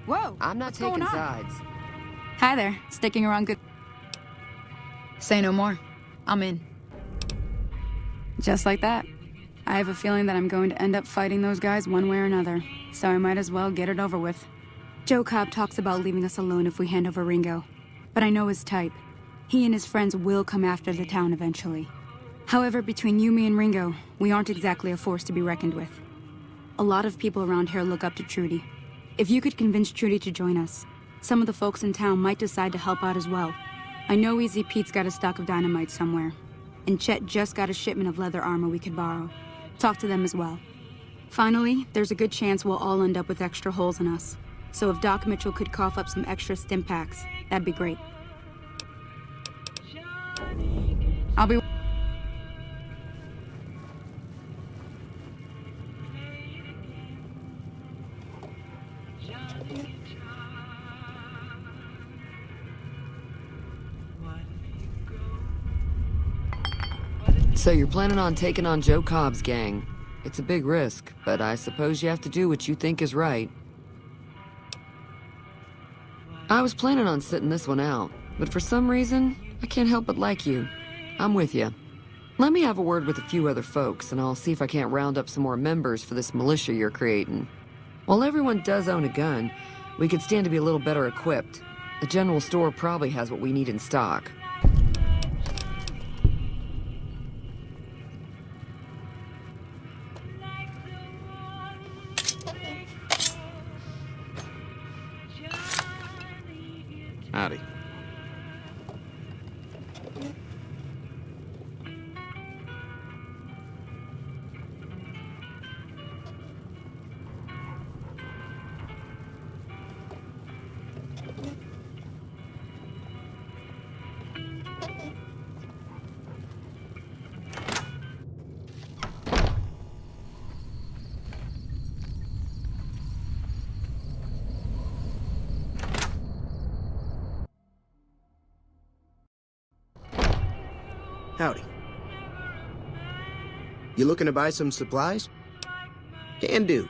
Whoa! I'm not what's going taking on? sides. Hi there. Sticking around good... Say no more. I'm in. Just like that. I have a feeling that I'm going to end up fighting those guys one way or another, so I might as well get it over with. Joe Cobb talks about leaving us alone if we hand over Ringo, but I know his type. He and his friends will come after the town eventually. However, between you, me, and Ringo, we aren't exactly a force to be reckoned with. A lot of people around here look up to Trudy. If you could convince Trudy to join us, some of the folks in town might decide to help out as well. I know Easy Pete's got a stock of dynamite somewhere, and Chet just got a shipment of leather armor we could borrow. Talk to them as well. Finally, there's a good chance we'll all end up with extra holes in us. So if Doc Mitchell could cough up some extra stim packs, that'd be great. I'll be... So you're planning on taking on Joe Cobb's gang. It's a big risk, but I suppose you have to do what you think is right. I was planning on sitting this one out, but for some reason, I can't help but like you. I'm with you. Let me have a word with a few other folks, and I'll see if I can't round up some more members for this militia you're creating. While everyone does own a gun, we could stand to be a little better equipped. The general store probably has what we need in stock. Howdy. Howdy. You looking to buy some supplies? Can do.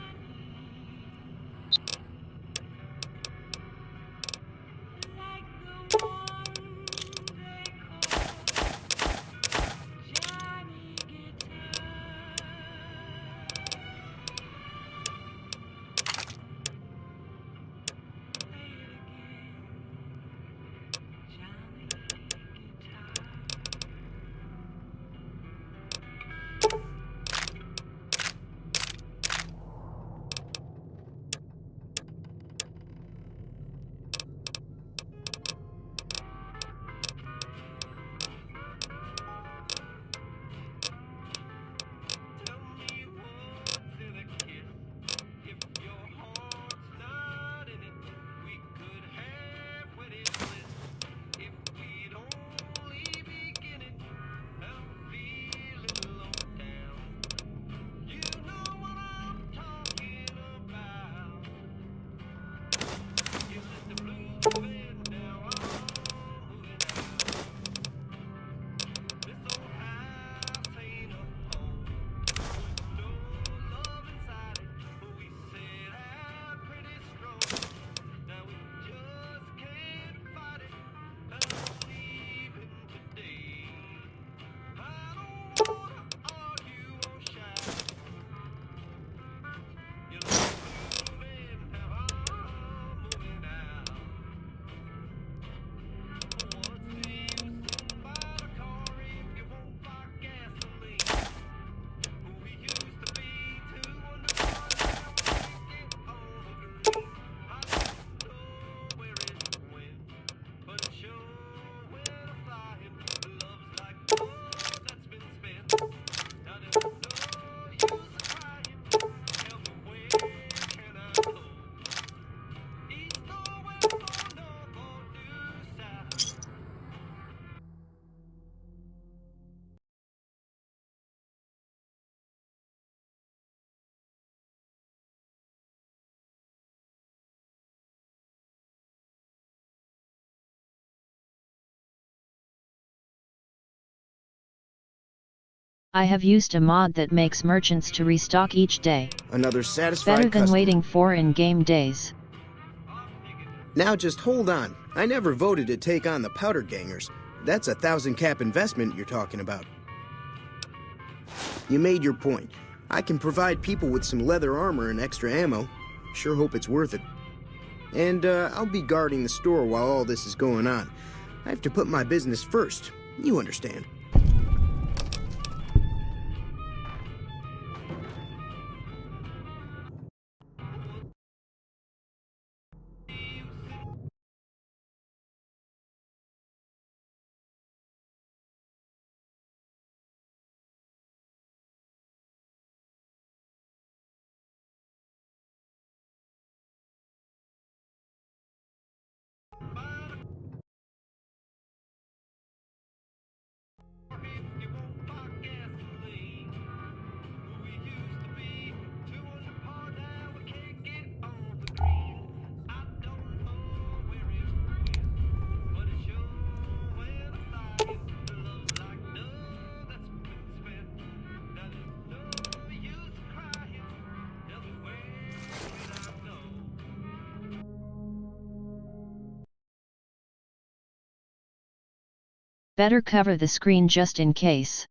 I have used a mod that makes merchants to restock each day. Another satisfied Better than customer. waiting for in-game days. Now just hold on. I never voted to take on the powder gangers. That's a 1,000 cap investment you're talking about. You made your point. I can provide people with some leather armor and extra ammo. Sure hope it's worth it. And I'll be guarding the store while all this is going on. I have to put my business first. You understand. Better cover the screen just in case.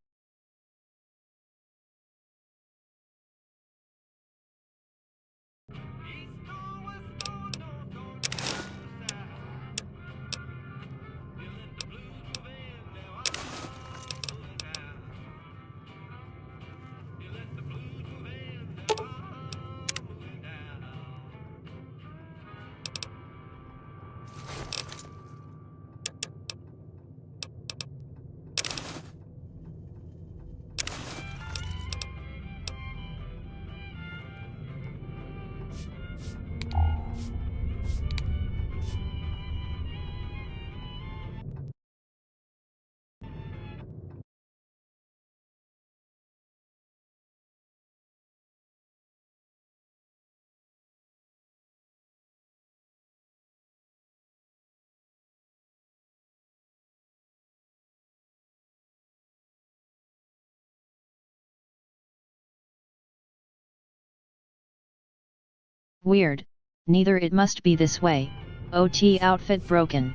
Weird, neither it must be this way. OT outfit broken.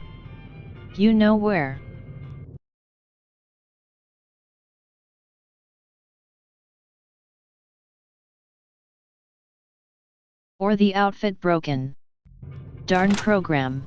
You know where? Or the outfit broken. Darn program.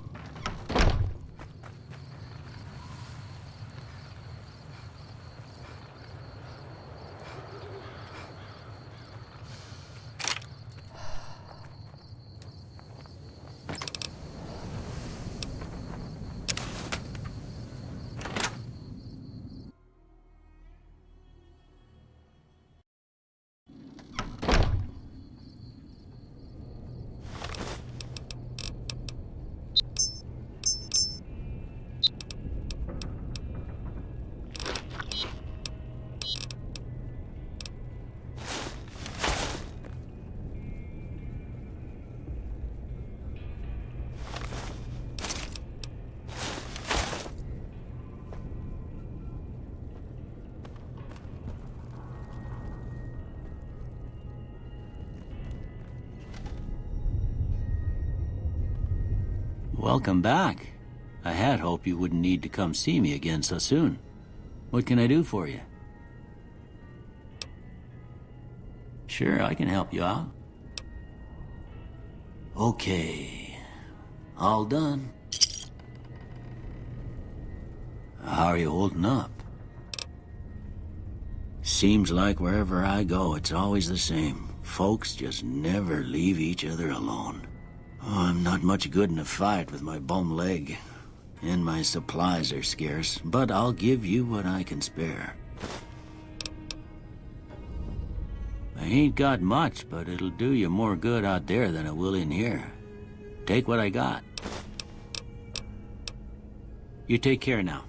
Welcome back. I had hoped you wouldn't need to come see me again so soon. What can I do for you? Sure, I can help you out. Okay. All done. How are you holding up? Seems like wherever I go, it's always the same. Folks just never leave each other alone. Oh, I'm not much good in a fight with my bum leg. And my supplies are scarce, but I'll give you what I can spare. I ain't got much, but it'll do you more good out there than it will in here. Take what I got. You take care now.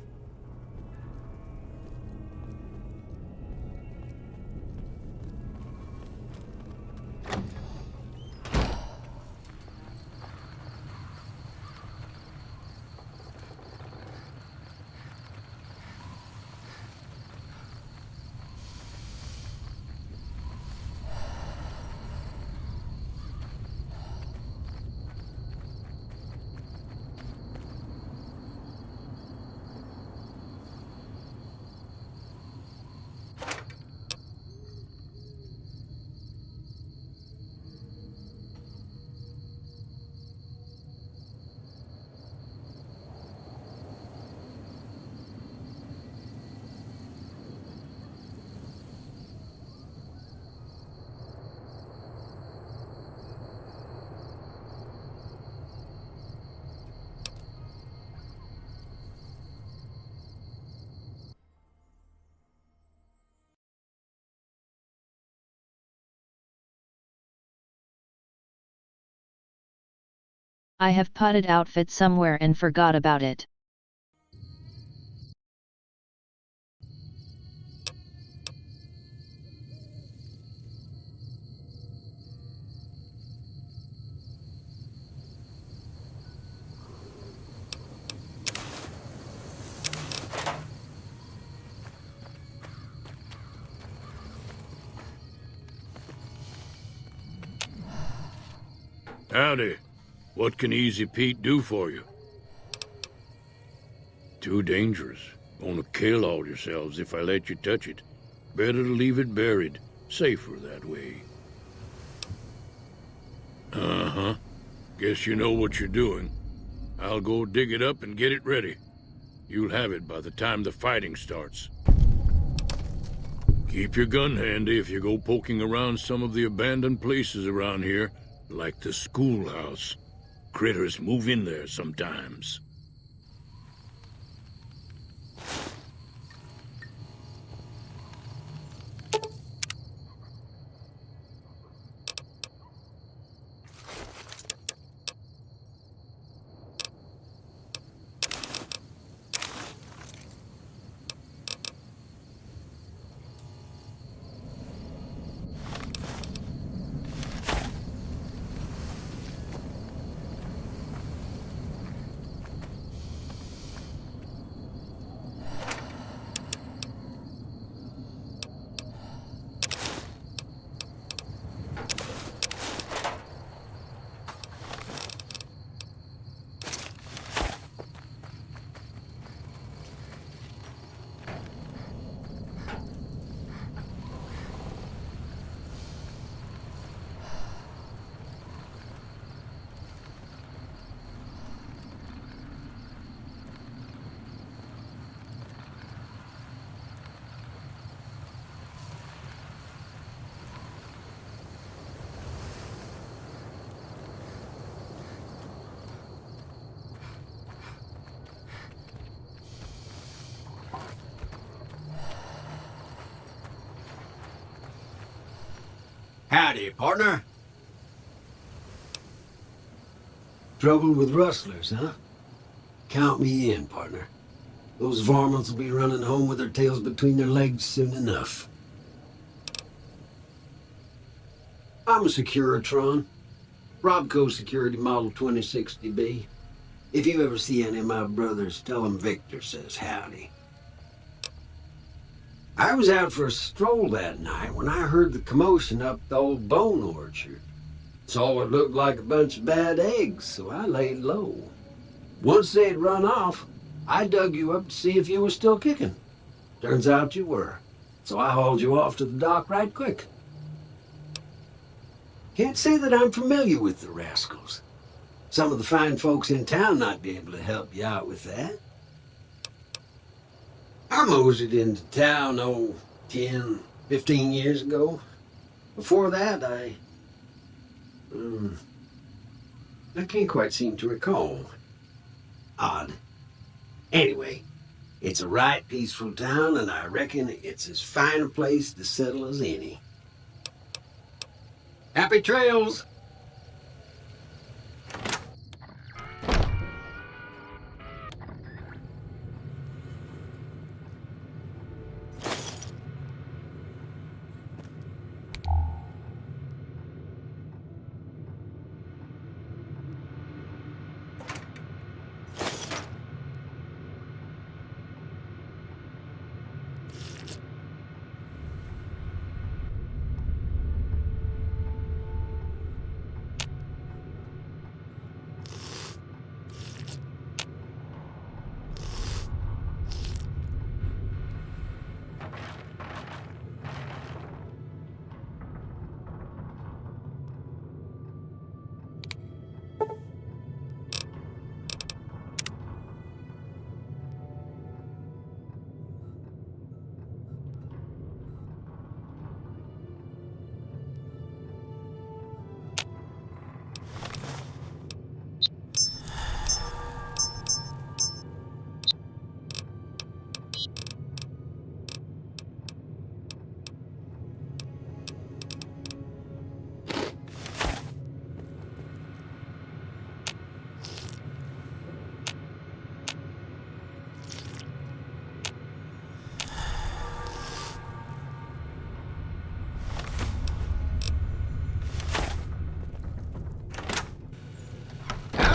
I have potted outfit somewhere and forgot about it. Howdy. What can Easy Pete do for you? Too dangerous. Gonna kill all yourselves if I let you touch it. Better to leave it buried. Safer that way. Uh-huh. Guess you know what you're doing. I'll go dig it up and get it ready. You'll have it by the time the fighting starts. Keep your gun handy if you go poking around some of the abandoned places around here, like the schoolhouse. Critters move in there sometimes. Howdy, partner. Trouble with rustlers, huh? Count me in, partner. Those varmints will be running home with their tails between their legs soon enough. I'm a Securitron. Robco Security Model 2060B. If you ever see any of my brothers, tell them Victor says howdy. I was out for a stroll that night when I heard the commotion up the old bone orchard. Saw what looked like a bunch of bad eggs, so I laid low. Once they'd run off, I dug you up to see if you were still kicking. Turns out you were, so I hauled you off to the dock right quick. Can't say that I'm familiar with the rascals. Some of the fine folks in town might be able to help you out with that. I moseyed into town, 10, 15 years ago. Before that, I can't quite seem to recall. Odd. Anyway, it's a right peaceful town, and I reckon it's as fine a place to settle as any. Happy trails!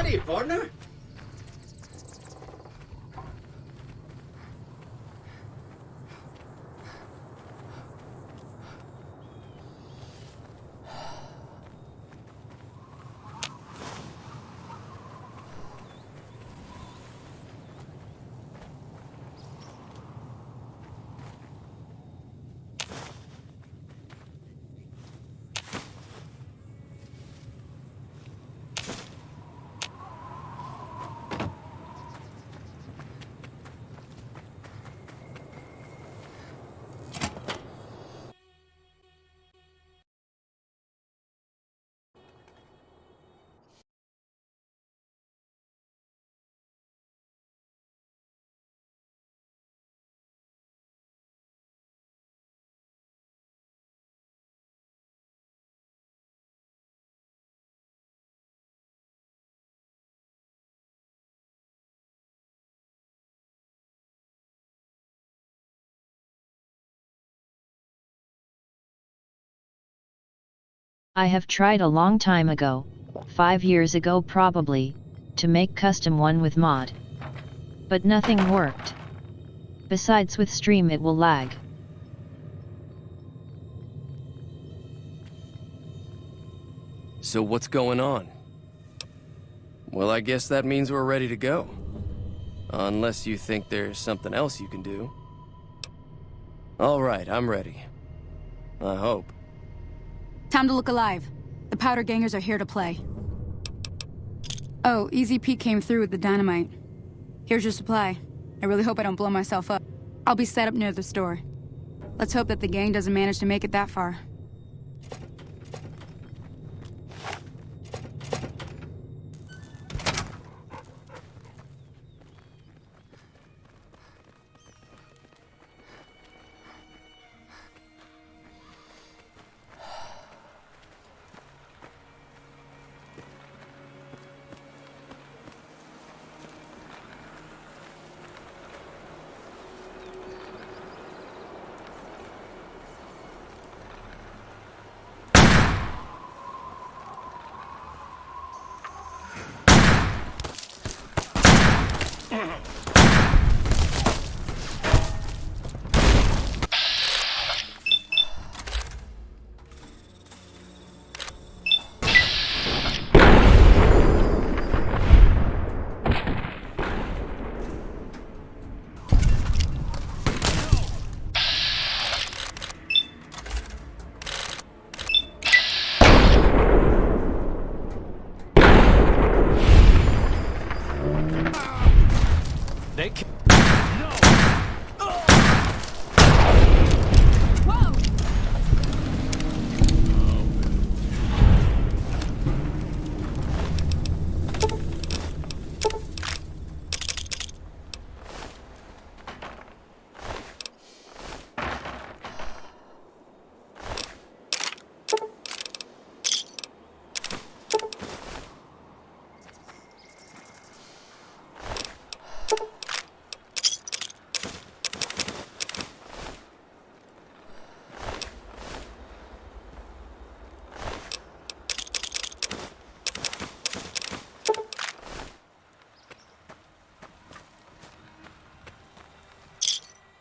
Howdy, partner. I have tried a long time ago, 5 years ago probably, to make custom one with mod. But nothing worked. Besides with stream it will lag. So what's going on? Well, I guess that means we're ready to go. Unless you think there's something else you can do. All right, I'm ready. I hope. Time to look alive. The powder gangers are here to play. Oh, Easy Pete came through with the dynamite. Here's your supply. I really hope I don't blow myself up. I'll be set up near the store. Let's hope that the gang doesn't manage to make it that far.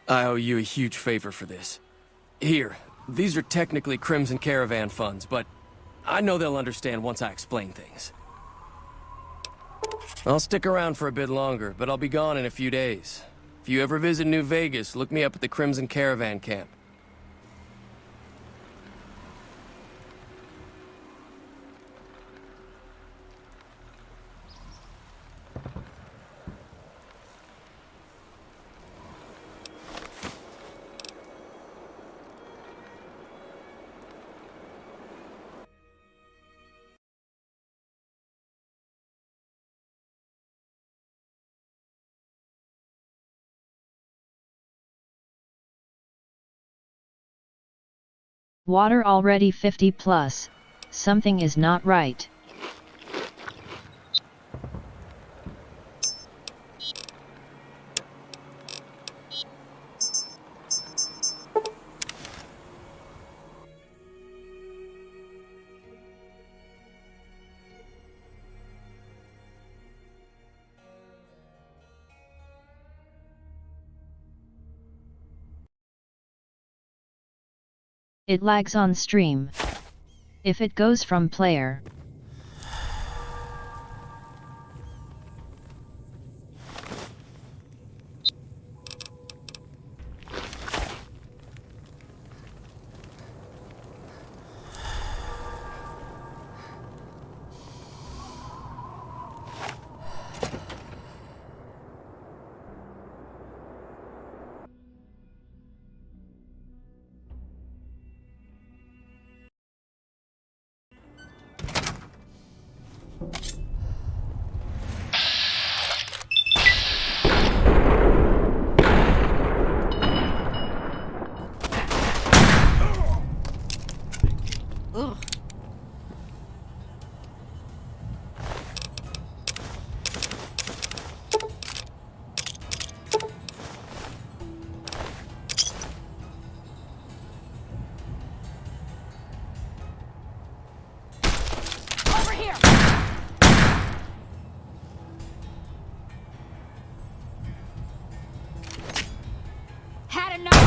I owe you a huge favor for this. Here, these are technically Crimson Caravan funds, but I know they'll understand once I explain things. I'll stick around for a bit longer, but I'll be gone in a few days. If you ever visit New Vegas, look me up at the Crimson Caravan camp. Water already 50 plus. Something is not right. It lags on stream. If it goes from player. Ugh. Over here. Had enough.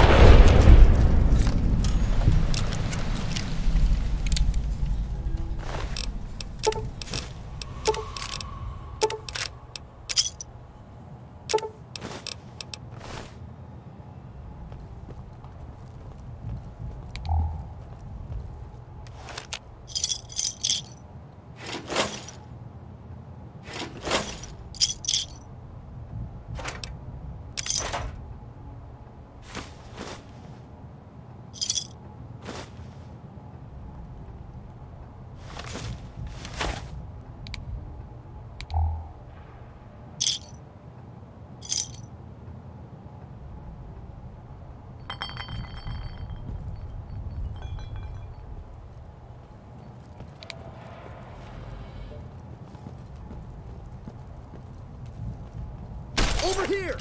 Over here!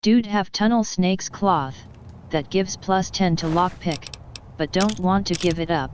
Dude have tunnel snake's cloth, that gives +10 to lockpick, but don't want to give it up.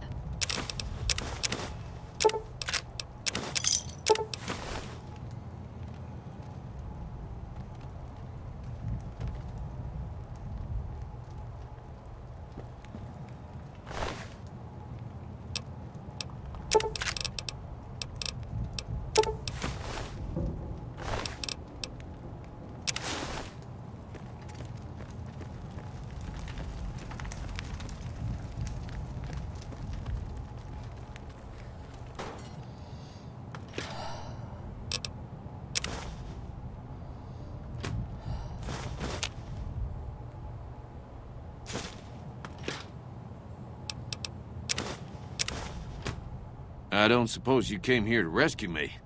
I don't suppose you came here to rescue me.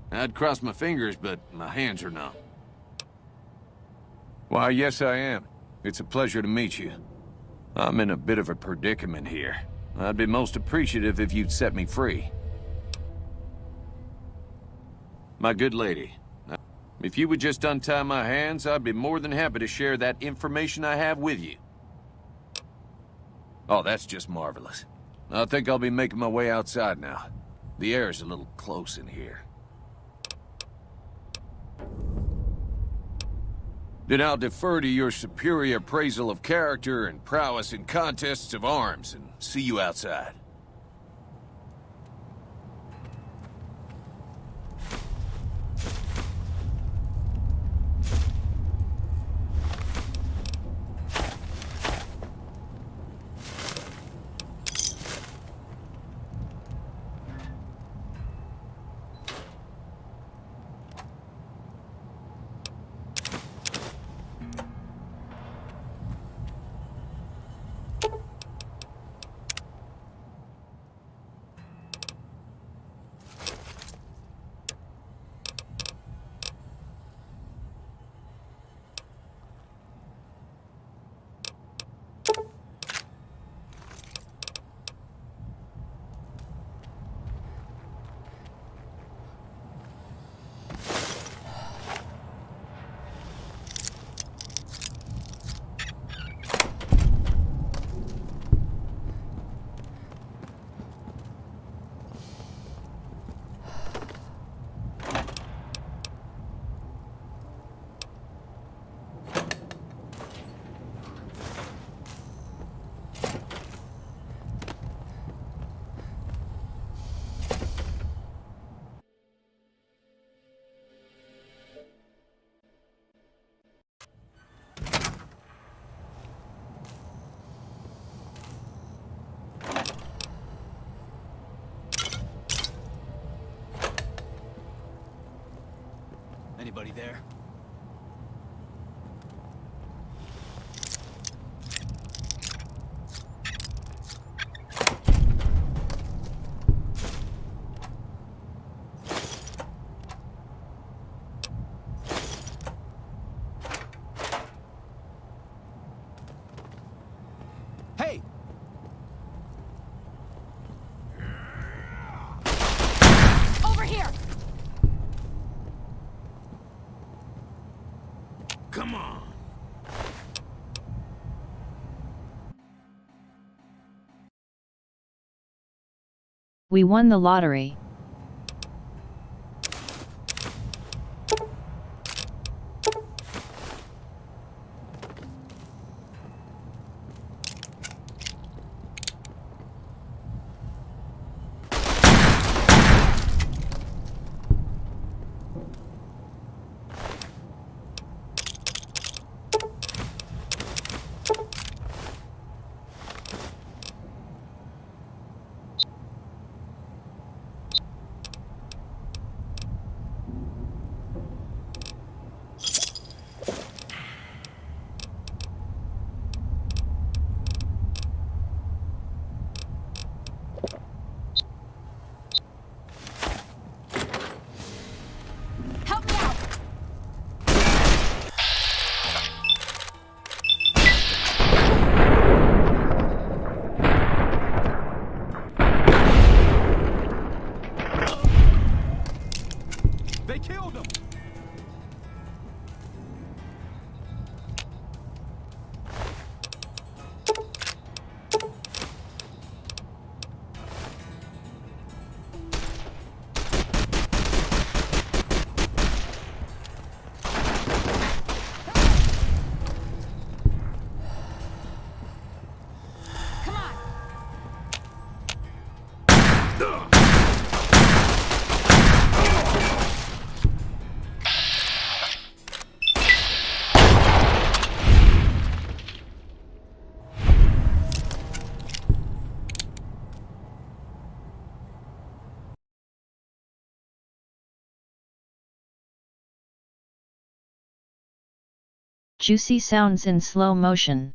I'd cross my fingers, but my hands are numb. Why, yes I am. It's a pleasure to meet you. I'm in a bit of a predicament here. I'd be most appreciative if you'd set me free. My good lady, if you would just untie my hands, I'd be more than happy to share that information I have with you. Oh, that's just marvelous. I think I'll be making my way outside now. The air's a little close in here. Then I'll defer to your superior appraisal of character and prowess in contests of arms, and see you outside. Anybody there? Hey! Over here! Come on. We won the lottery. Help me out! They killed him! Come on! Juicy sounds in slow motion.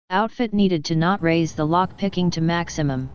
Outfit needed to not raise the lockpicking to maximum.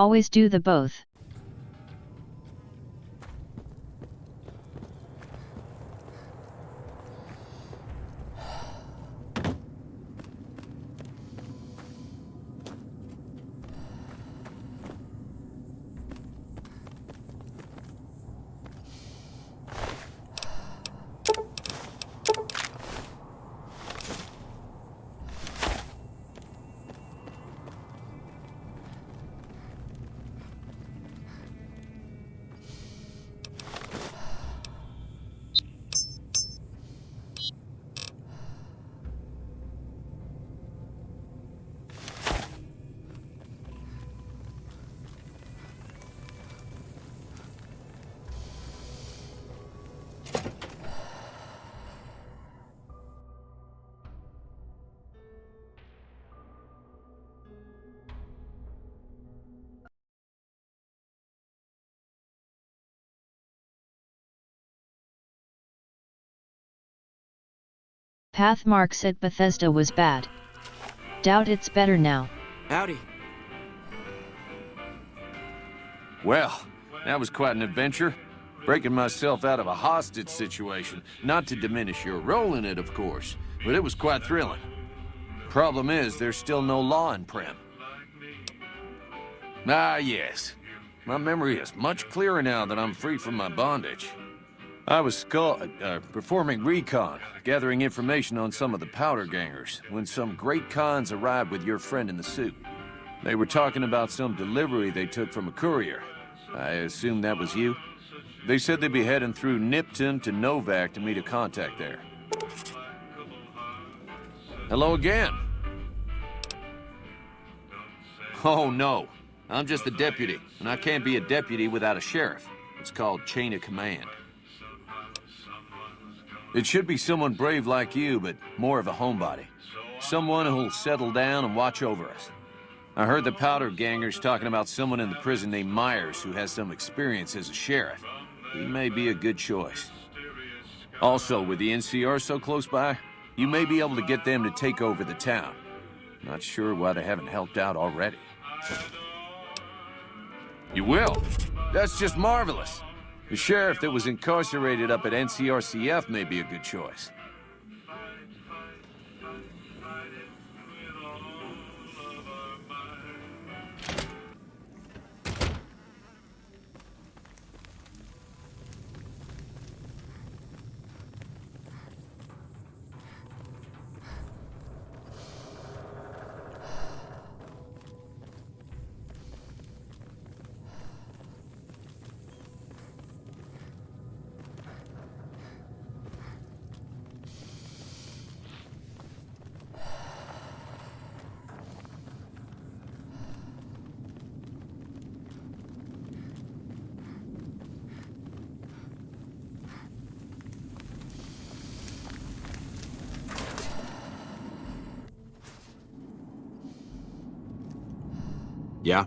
Always do the both. Path Mark said Bethesda was bad. Doubt it's better now. Howdy. Well, that was quite an adventure. Breaking myself out of a hostage situation. Not to diminish your role in it, of course, but it was quite thrilling. Problem is, there's still no law in Prim. Ah, yes. My memory is much clearer now that I'm free from my bondage. I was performing recon, gathering information on some of the powder gangers, when some great cons arrived with your friend in the suit. They were talking about some delivery they took from a courier. I assume that was you? They said they'd be heading through Nipton to Novak to meet a contact there. Hello again. Oh, no. I'm just the deputy, and I can't be a deputy without a sheriff. It's called chain of command. It should be someone brave like you, but more of a homebody. Someone who'll settle down and watch over us. I heard the powder gangers talking about someone in the prison named Myers who has some experience as a sheriff. He may be a good choice. Also, with the NCR so close by, you may be able to get them to take over the town. Not sure why they haven't helped out already. You will? That's just marvelous. The sheriff that was incarcerated up at NCRCF may be a good choice. Yeah?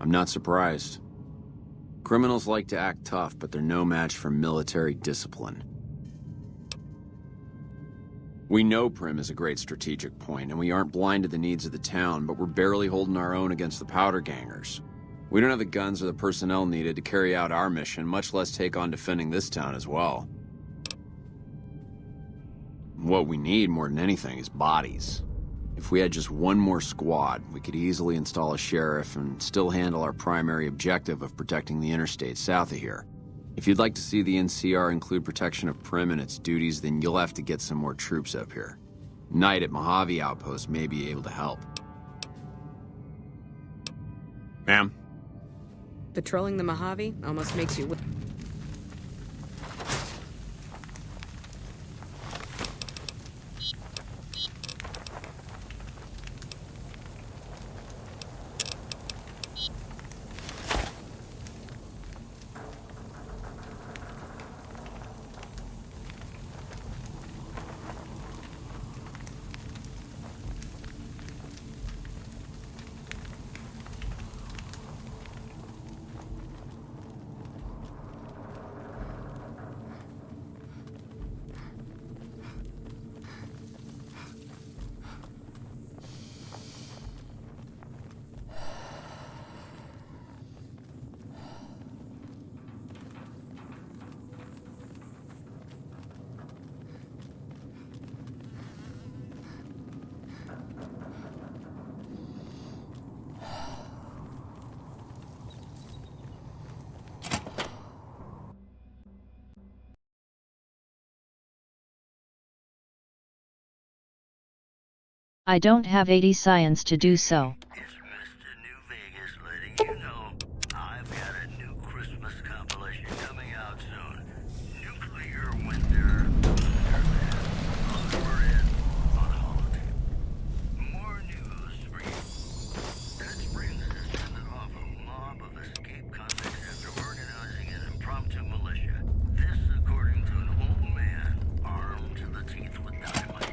I'm not surprised. Criminals like to act tough, but they're no match for military discipline. We know Prim is a great strategic point, and we aren't blind to the needs of the town, but we're barely holding our own against the powder gangers. We don't have the guns or the personnel needed to carry out our mission, much less take on defending this town as well. What we need more than anything is bodies. If we had just one more squad, we could easily install a sheriff and still handle our primary objective of protecting the interstate south of here. If you'd like to see the NCR include protection of Prim and its duties, then you'll have to get some more troops up here. Knight at Mojave Outpost may be able to help. Ma'am? Patrolling the Mojave almost makes you... I don't have 80 science to do so. It's Mr. New Vegas letting you know I've got a new Christmas compilation coming out soon. Nuclear Winter Wonderland. Look for it on holotape. More news for you. Dead Springs has fended off a mob of escaped convicts after organizing an impromptu militia. This according to an old man armed to the teeth with dynamite.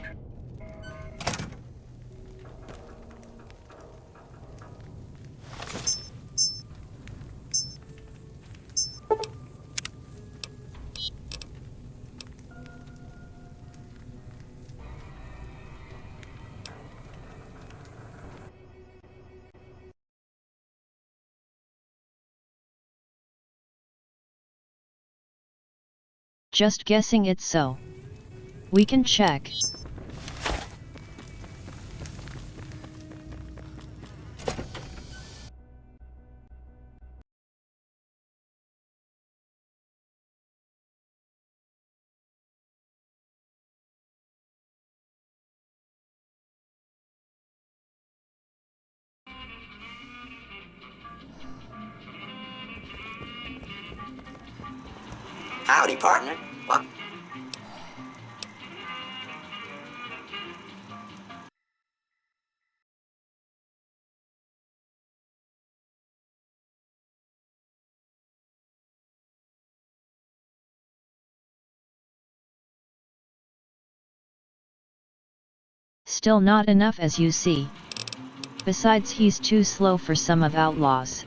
Just guessing it's so. We can check. Howdy, partner. What? Still not enough as you see. Besides, he's too slow for some of outlaws.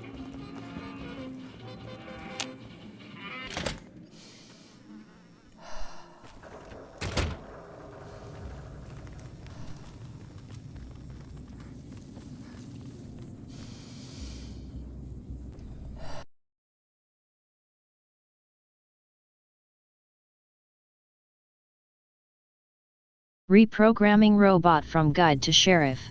Reprogramming robot from guide to sheriff.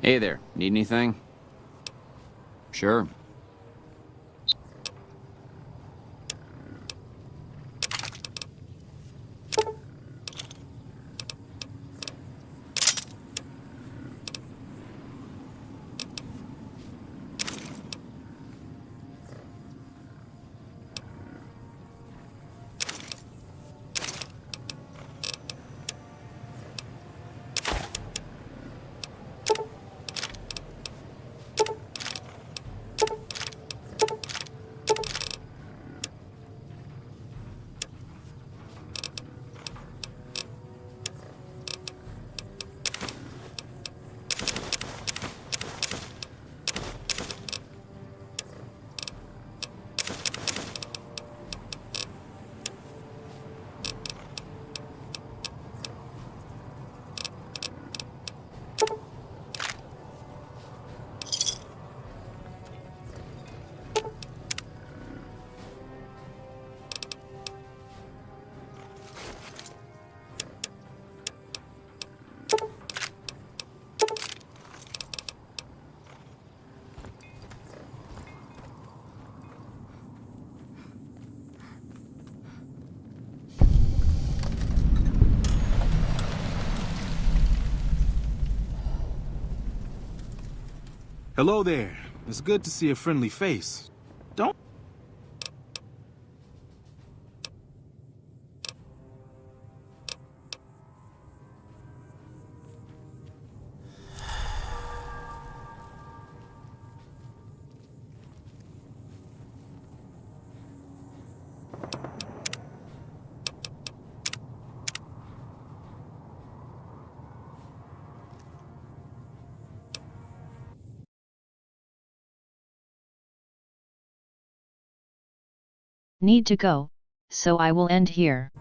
Hey there, need anything? Sure. Hello there. It's good to see a friendly face. Don't... Need to go, so I will end here.